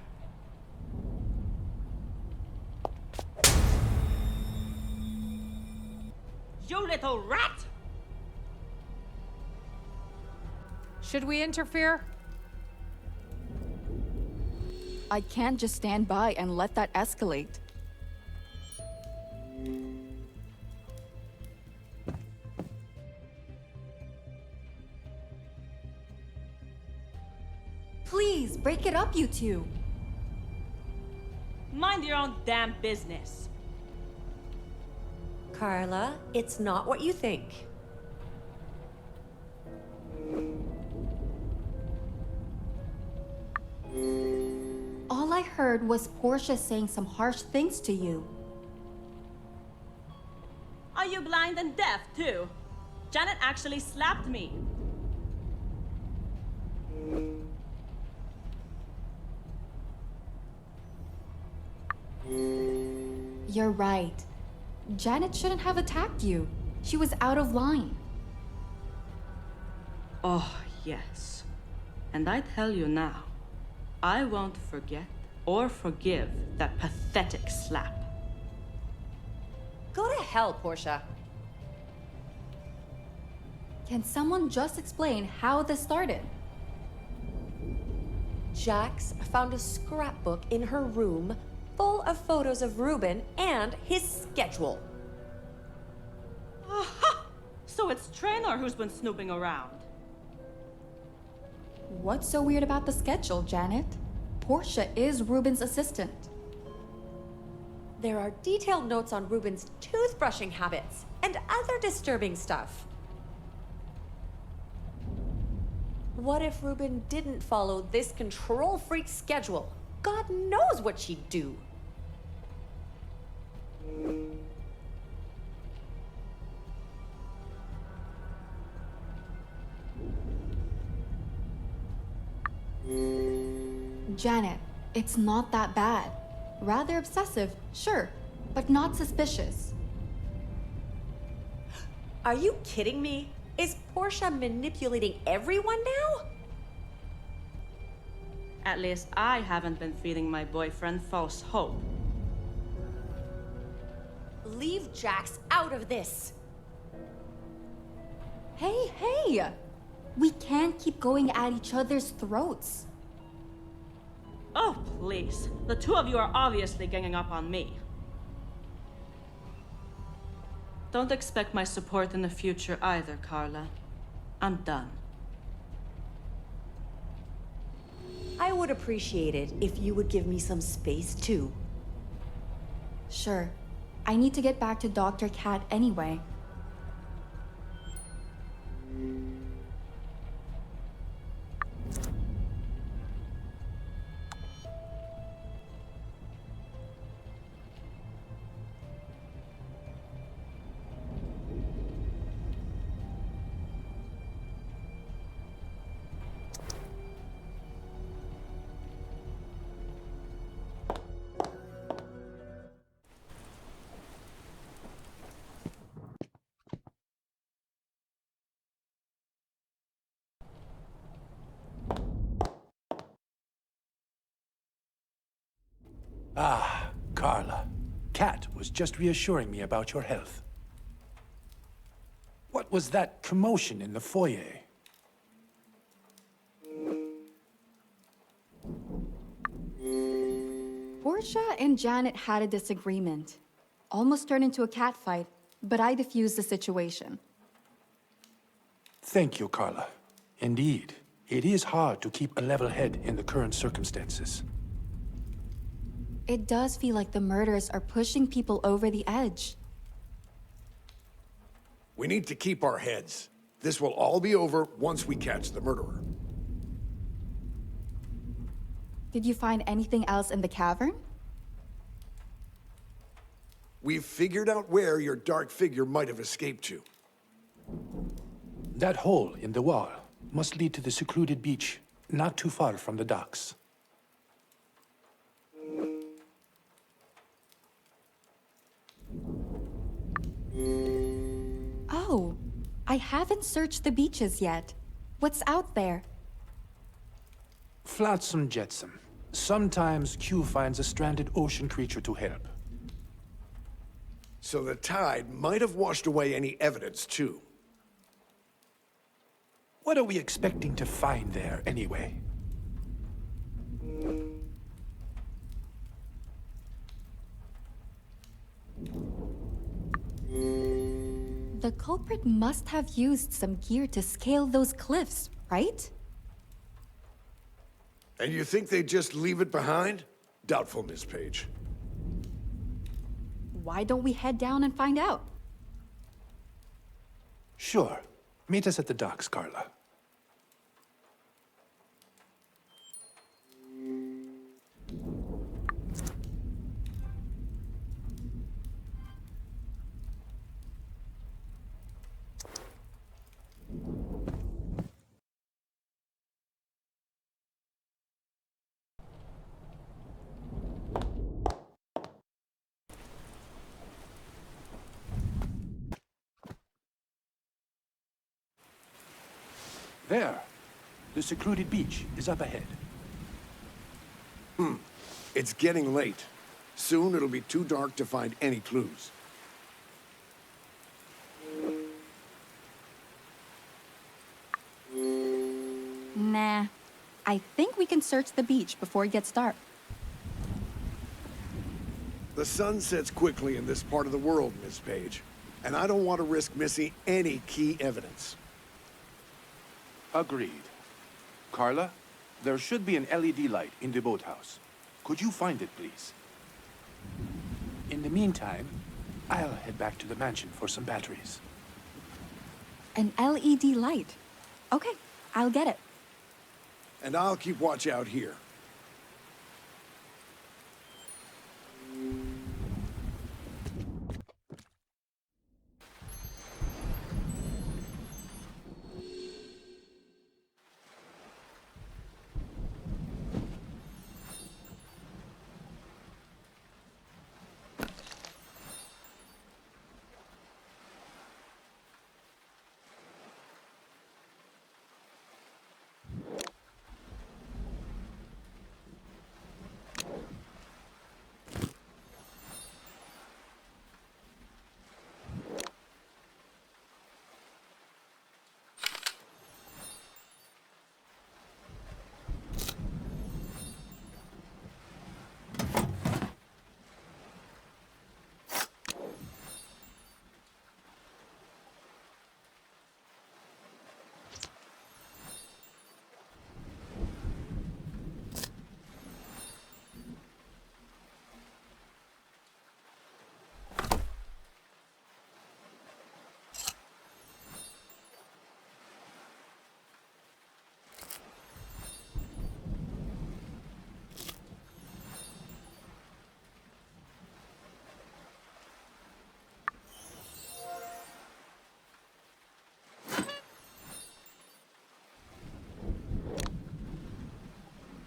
You little rat! Should we interfere? I can't just stand by and let that escalate. Please, break it up, you two. Mind your own damn business. Carla, it's not what you think. All I heard was Portia saying some harsh things to you. Are you blind and deaf, too? Janet actually slapped me. You're right. Janet shouldn't have attacked you. She was out of line. Oh, yes. And I tell you now, I won't forget or forgive that pathetic slap. Go to hell, Portia. Can someone just explain how this started? Jax found a scrapbook in her room full of photos of Ruben and his schedule. Aha! So it's Traynor who's been snooping around. What's so weird about the schedule, Janet? Portia is Ruben's assistant. There are detailed notes on Ruben's toothbrushing habits and other disturbing stuff. What if Ruben didn't follow this control freak schedule? God knows what she'd do. Janet, it's not that bad. Rather obsessive, sure, but not suspicious. Are you kidding me? Is Portia manipulating everyone now? At least I haven't been feeding my boyfriend false hope. Leave Jax out of this. Hey! We can't keep going at each other's throats. Oh, please. The two of you are obviously ganging up on me. Don't expect my support in the future either, Carla. I'm done. I would appreciate it if you would give me some space too. Sure. I need to get back to Dr. Cat anyway. Ah, Carla. Kat was just reassuring me about your health. What was that commotion in the foyer? Portia and Janet had a disagreement. Almost turned into a cat fight, but I diffused the situation. Thank you, Carla. Indeed, it is hard to keep a level head in the current circumstances. It does feel like the murders are pushing people over the edge. We need to keep our heads. This will all be over once we catch the murderer. Did you find anything else in the cavern? We've figured out where your dark figure might have escaped to. That hole in the wall must lead to the secluded beach, not too far from the docks. Oh, I haven't searched the beaches yet. What's out there? Flotsam jetsam. Sometimes Q finds a stranded ocean creature to help. So the tide might have washed away any evidence, too. What are we expecting to find there, anyway? The culprit must have used some gear to scale those cliffs, right? And you think they'd just leave it behind? Doubtful, Miss Page. Why don't we head down and find out? Sure. Meet us at the docks, Carla. There. The secluded beach is up ahead. It's getting late. Soon it'll be too dark to find any clues. Nah. I think we can search the beach before it gets dark. The sun sets quickly in this part of the world, Miss Page. And I don't want to risk missing any key evidence. Agreed. Carla, there should be an LED light in the boathouse. Could you find it, please? In the meantime, I'll head back to the mansion for some batteries. An LED light. Okay, I'll get it. And I'll keep watch out here.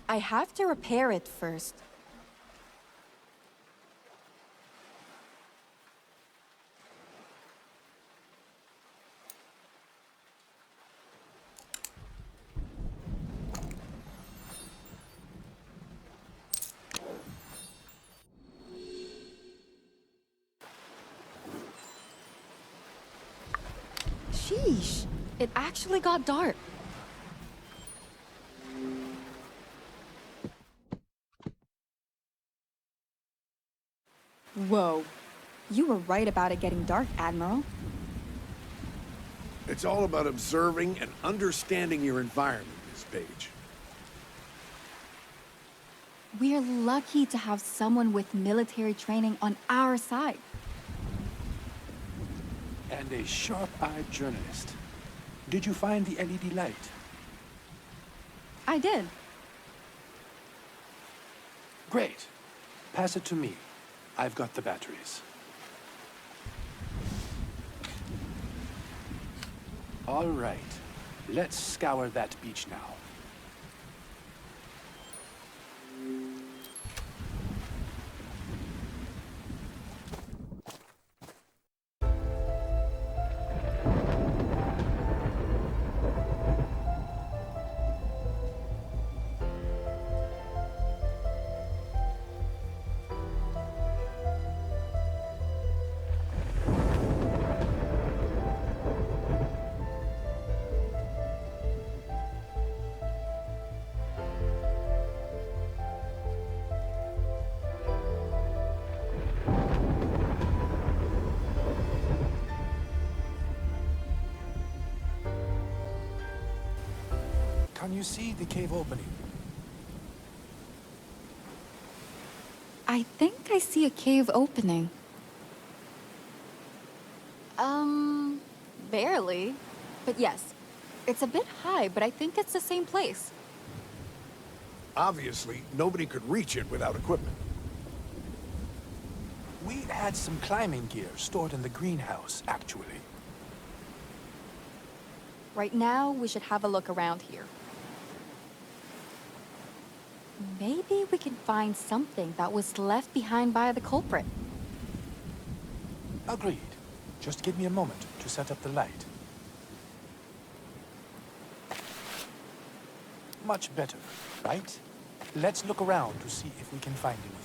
I have to repair it first. Sheesh, it actually got dark. Whoa. You were right about it getting dark, Admiral. It's all about observing and understanding your environment, Miss Page. We're lucky to have someone with military training on our side. And a sharp-eyed journalist. Did you find the LED light? I did. Great. Pass it to me. I've got the batteries. All right. Let's scour that beach now. Can you see the cave opening? I think I see a cave opening. Barely. But yes, it's a bit high, but I think it's the same place. Obviously, nobody could reach it without equipment. We had some climbing gear stored in the greenhouse, actually. Right now, we should have a look around here. Maybe we can find something that was left behind by the culprit. Agreed. Just give me a moment to set up the light. Much better, right? Let's look around to see if we can find anything.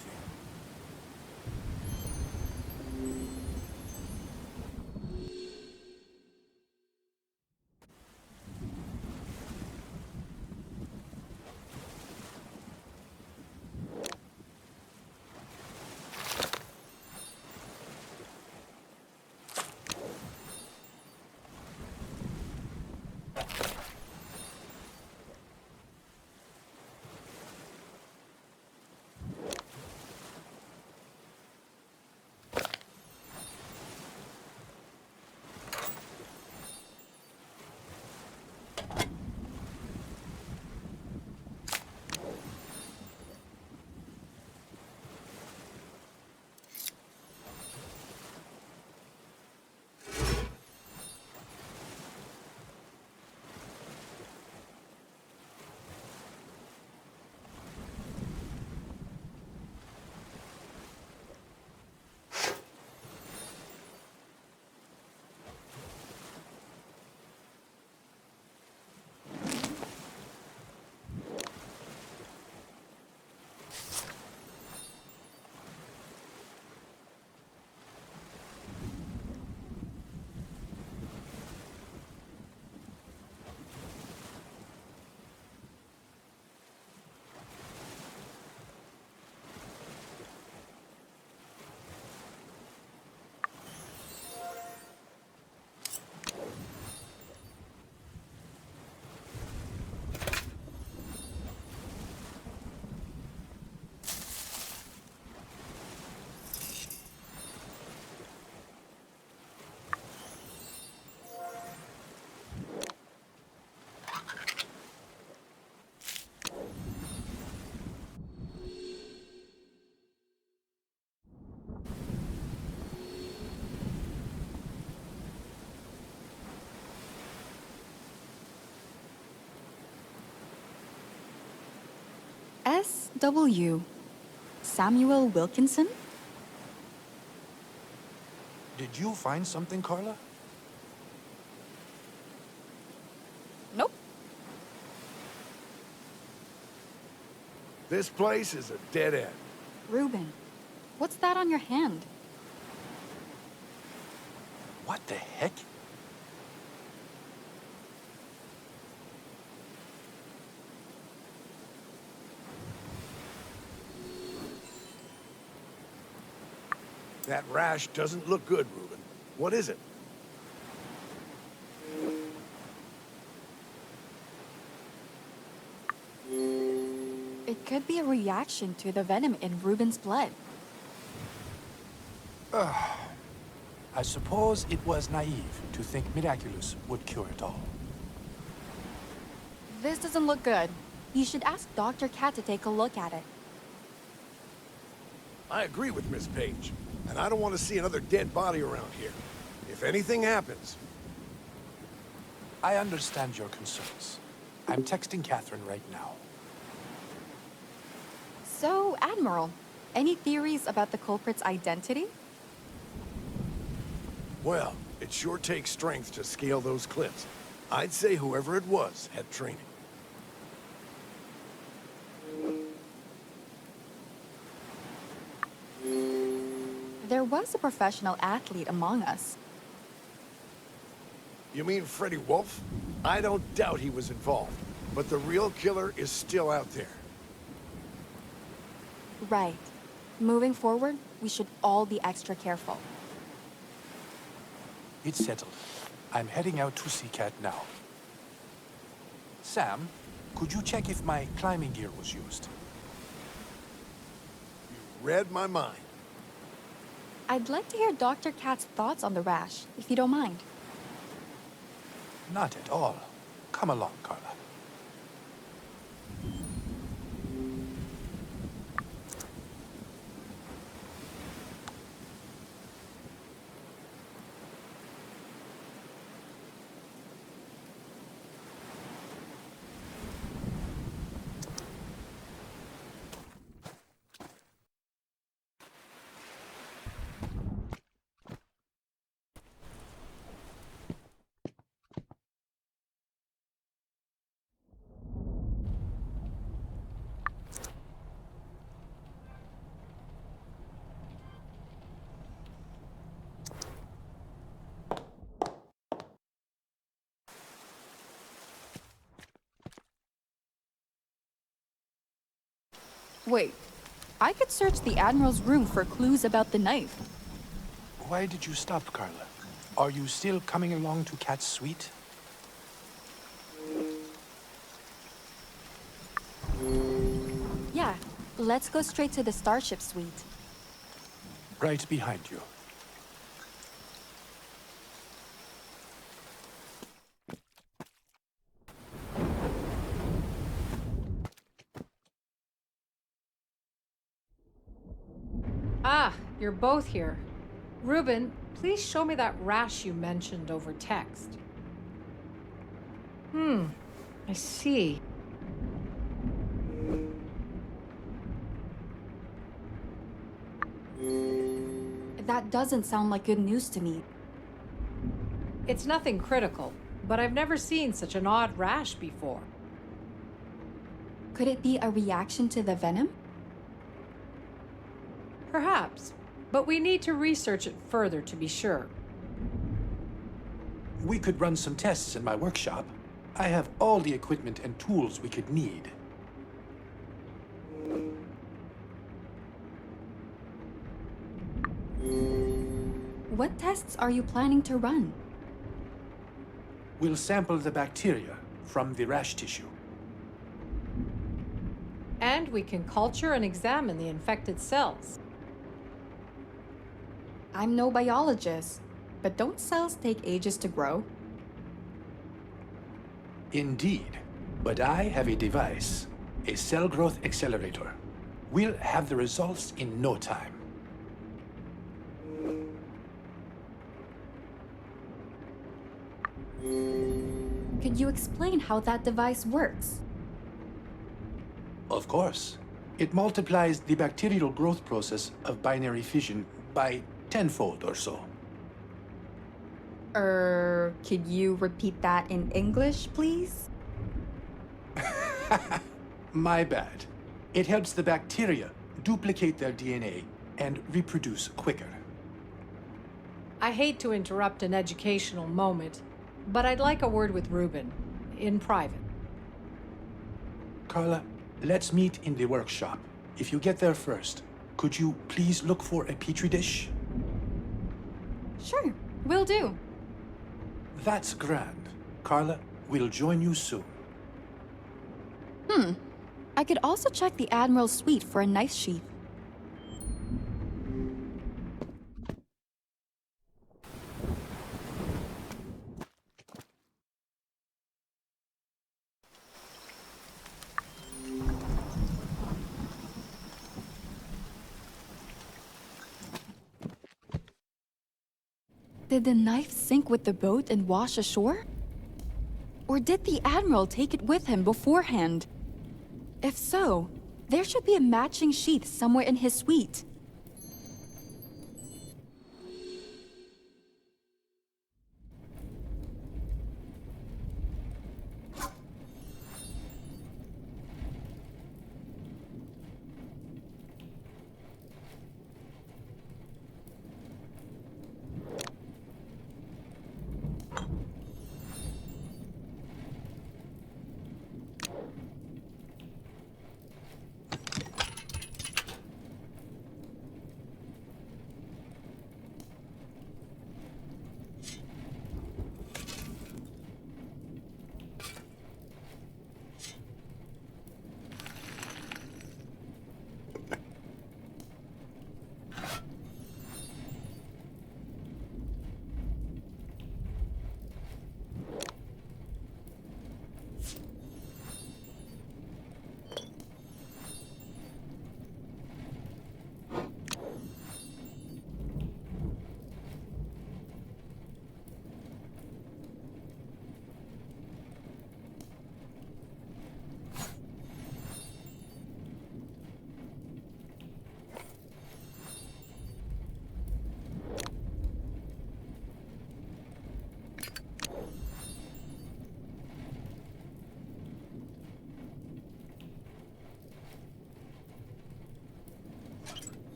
W. Samuel Wilkinson? Did you find something, Carla? Nope. This place is a dead end. Ruben, what's that on your hand? What the heck? That rash doesn't look good, Ruben. What is it? It could be a reaction to the venom in Ruben's blood. I suppose it was naive to think Miraculous would cure it all. This doesn't look good. You should ask Dr. Cat to take a look at it. I agree with Miss Page, and I don't want to see another dead body around here. If anything happens, I understand your concerns. I'm texting Catherine right now. So, Admiral, any theories about the culprit's identity? well, it sure takes strength to scale those cliffs. I'd say whoever it was had training. There was a professional athlete among us. You mean Freddy Wolf? I don't doubt he was involved, but the real killer is still out there. Right. Moving forward, we should all be extra careful. It's settled. I'm heading out to see Cat now. Sam, could you check if my climbing gear was used? You read my mind. I'd like to hear Dr. Cat's thoughts on the rash, if you don't mind. Not at all. Come along, Carla. Wait, I could search the Admiral's room for clues about the knife. Why did you stop, Carla? Are you still coming along to Cat's suite? Yeah, let's go straight to the Starship suite. Right behind you. Ah, you're both here. Ruben, please show me that rash you mentioned over text. I see. That doesn't sound like good news to me. It's nothing critical, but I've never seen such an odd rash before. Could it be a reaction to the venom? Perhaps, but we need to research it further to be sure. We could run some tests in my workshop. I have all the equipment and tools we could need. What tests are you planning to run? We'll sample the bacteria from the rash tissue. And we can culture and examine the infected cells. I'm no biologist, but don't cells take ages to grow? Indeed, but I have a device, a cell growth accelerator. We'll have the results in no time. Could you explain how that device works? Of course. It multiplies the bacterial growth process of binary fission by tenfold or so. Could you repeat that in English, please? My bad. It helps the bacteria duplicate their DNA and reproduce quicker. I hate to interrupt an educational moment, but I'd like a word with Reuben, in private. Carla, let's meet in the workshop. If you get there first, could you please look for a petri dish? Sure, will do. That's grand. Carla, we'll join you soon. I could also check the Admiral's suite for a knife sheath. Did the knife sink with the boat and wash ashore? Or did the Admiral take it with him beforehand? If so, there should be a matching sheath somewhere in his suite.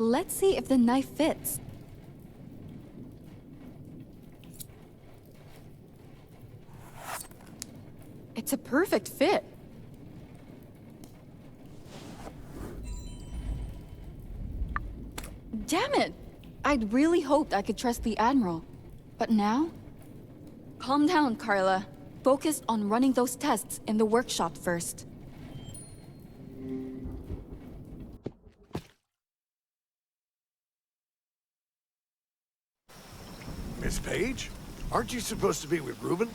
Let's see if the knife fits. It's a perfect fit. Damn it! I'd really hoped I could trust the Admiral. But now? Calm down, Carla. Focus on running those tests in the workshop first. Miss Page? Aren't you supposed to be with Reuben?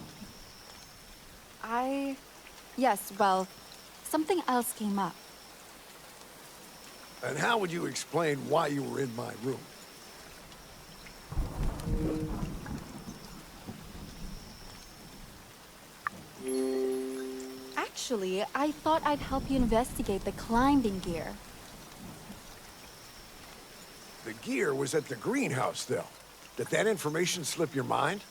Yes, well, something else came up. And how would you explain why you were in my room? Actually, I thought I'd help you investigate the climbing gear. The gear was at the greenhouse, though. Did that information slip your mind?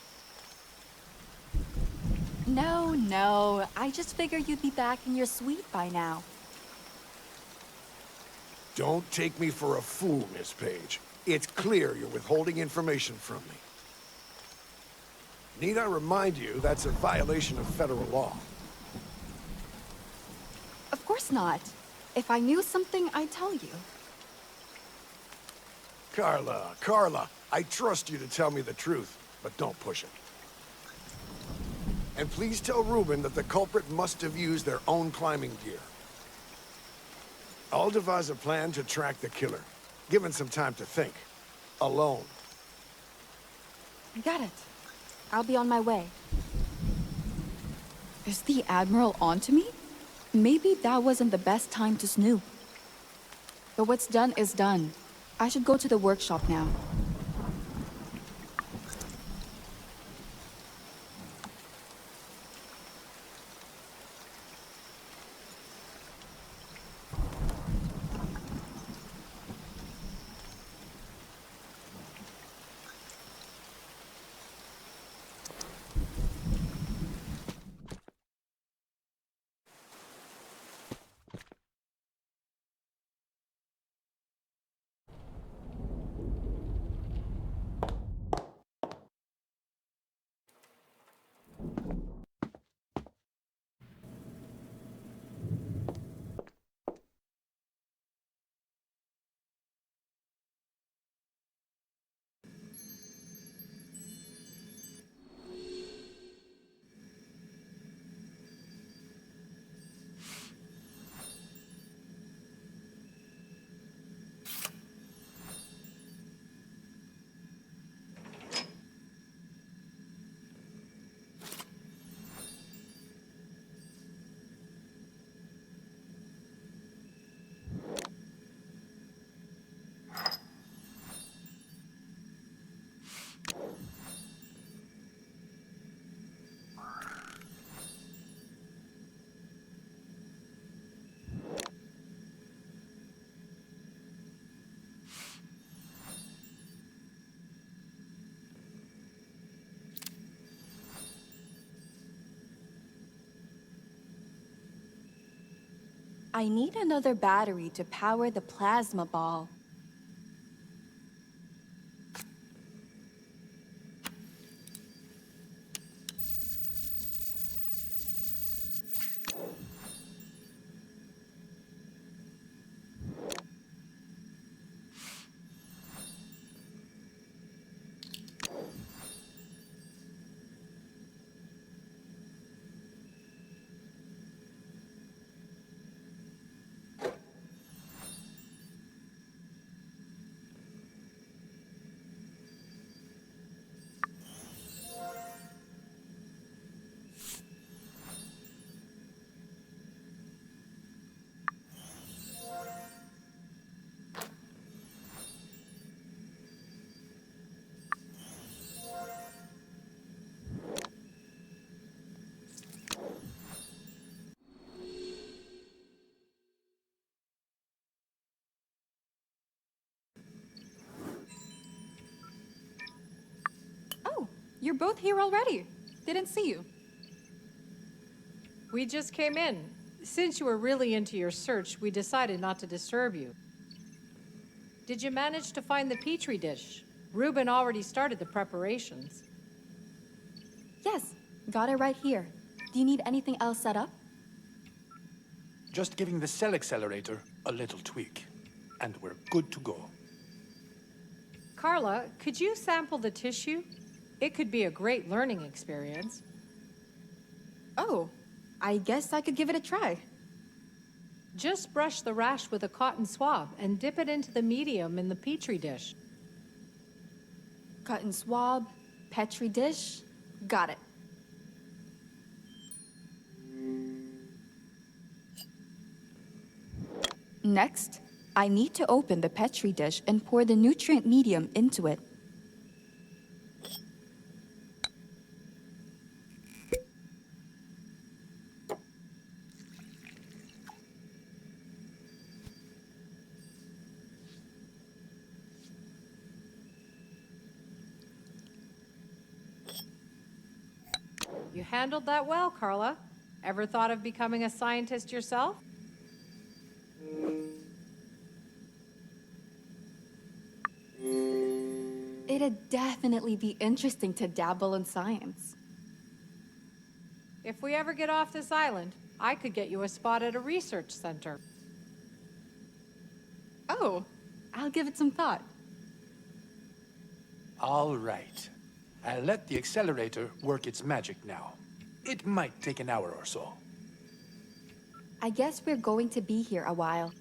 No. I just figured you'd be back in your suite by now. Don't take me for a fool, Miss Page. It's clear you're withholding information from me. Need I remind you that's a violation of federal law? Of course not. If I knew something, I'd tell you. Carla, I trust you to tell me the truth, but don't push it. And please tell Reuben that the culprit must have used their own climbing gear. I'll devise a plan to track the killer, given some time to think. Alone. Got it. I'll be on my way. Is the Admiral onto me? Maybe that wasn't the best time to snoop. But what's done is done. I should go to the workshop now. I need another battery to power the plasma ball. Oh, you're both here already. Didn't see you. We just came in. Since you were really into your search, we decided not to disturb you. Did you manage to find the Petri dish? Reuben already started the preparations. Yes, got it right here. Do you need anything else set up? Just giving the cell accelerator a little tweak, and we're good to go. Carla, could you sample the tissue? It could be a great learning experience. Oh, I guess I could give it a try. Just brush the rash with a cotton swab and dip it into the medium in the Petri dish. Cotton swab, Petri dish, got it. Next, I need to open the Petri dish and pour the nutrient medium into it. You handled that well, Carla. Ever thought of becoming a scientist yourself? It'd definitely be interesting to dabble in science. If we ever get off this island, I could get you a spot at a research center. Oh, I'll give it some thought. All right. I'll let the accelerator work its magic now. It might take an hour or so. I guess we're going to be here a while.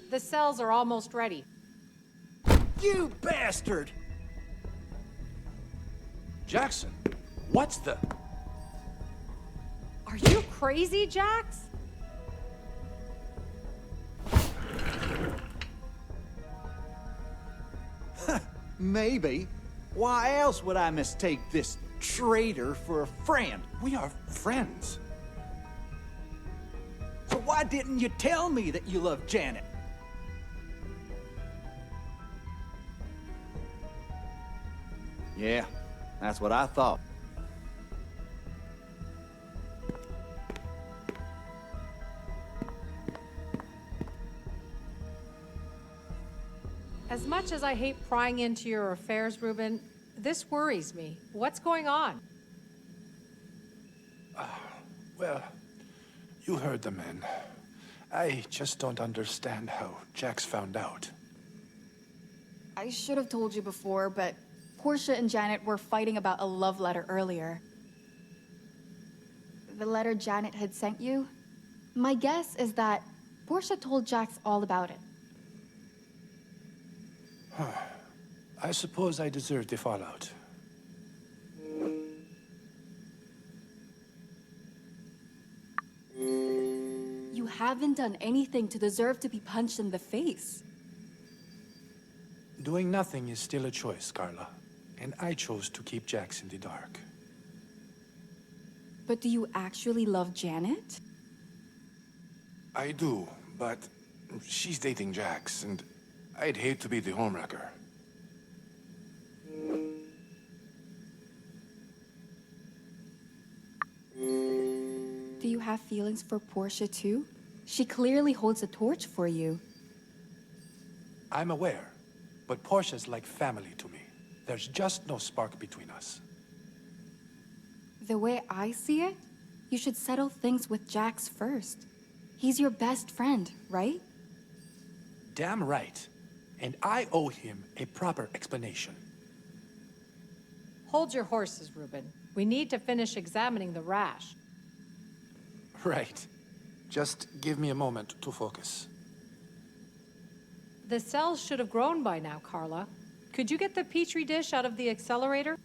The cells are almost ready. You bastard! Jackson, what's the... Are you crazy, Jax? Maybe. Why else would I mistake this traitor for a friend? We are friends. So why didn't you tell me that you love Janet? Yeah, that's what I thought. As much as I hate prying into your affairs, Reuben, this worries me. What's going on? Well, you heard the men. I just don't understand how Jax found out. I should have told you before, but Portia and Janet were fighting about a love letter earlier. The letter Janet had sent you? My guess is that Portia told Jax all about it. I suppose I deserve the fallout. You haven't done anything to deserve to be punched in the face. Doing nothing is still a choice, Carla. And I chose to keep Jax in the dark. But do you actually love Janet? I do, but she's dating Jax, and I'd hate to be the homewrecker. Do you have feelings for Portia too? She clearly holds a torch for you. I'm aware, but Portia's like family to me. There's just no spark between us. The way I see it, you should settle things with Jax first. He's your best friend, right? Damn right. And I owe him a proper explanation. Hold your horses, Reuben. We need to finish examining the rash. Right. Just give me a moment to focus. The cells should have grown by now, Carla. Could you get the Petri dish out of the accelerator?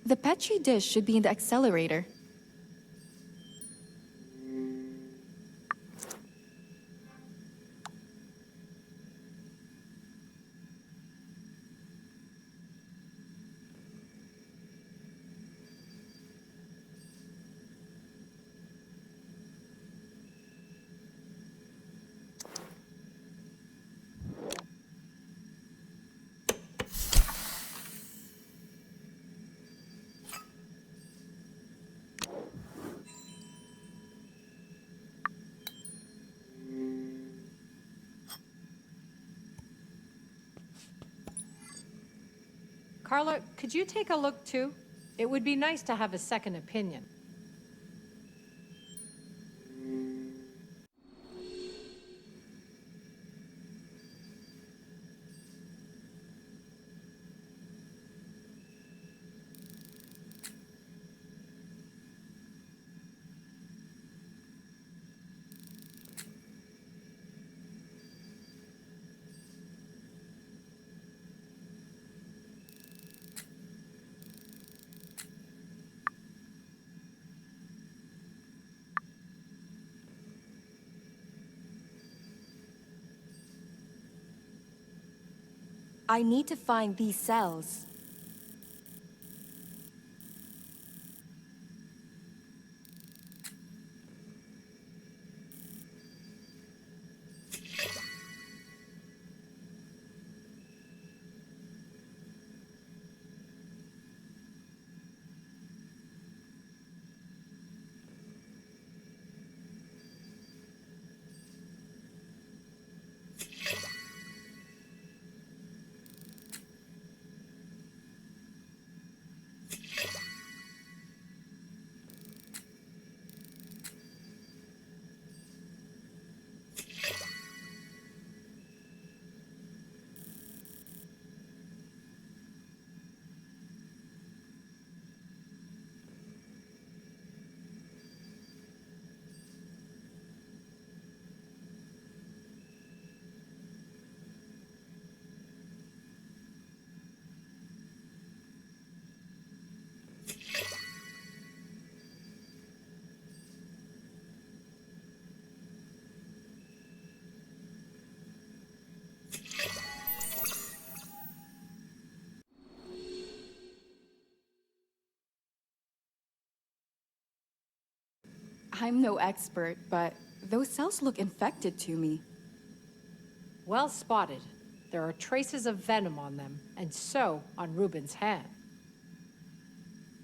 The Petri dish should be in the accelerator. Carla, could you take a look too? It would be nice to have a second opinion. I need to find these cells. I'm no expert, but those cells look infected to me. Well spotted. There are traces of venom on them, and so on Reuben's hand.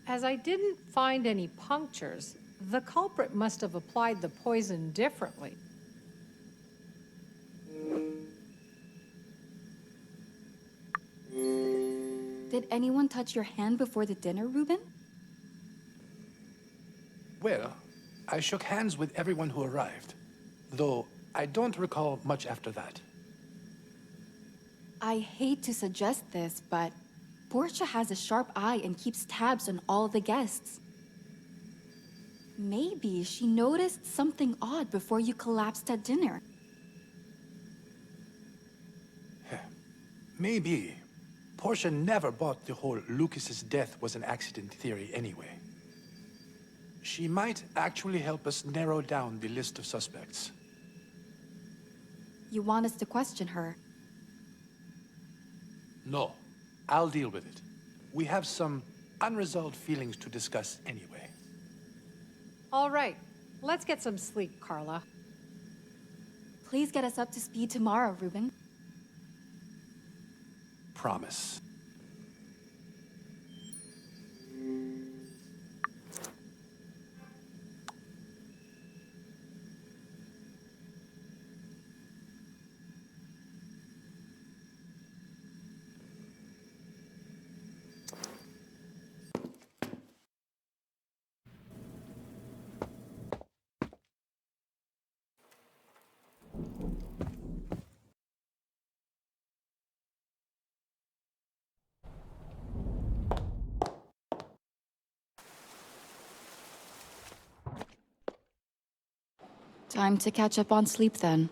As I didn't find any punctures, the culprit must have applied the poison differently. Did anyone touch your hand before the dinner, Reuben? Well, I shook hands with everyone who arrived, though I don't recall much after that. I hate to suggest this, but Portia has a sharp eye and keeps tabs on all the guests. Maybe she noticed something odd before you collapsed at dinner. Maybe. Portia never bought the whole Lucas's death was an accident theory anyway. She might actually help us narrow down the list of suspects. You want us to question her? No, I'll deal with it. We have some unresolved feelings to discuss anyway. All right, let's get some sleep, Carla. Please get us up to speed tomorrow, Reuben. Promise. Time to catch up on sleep then.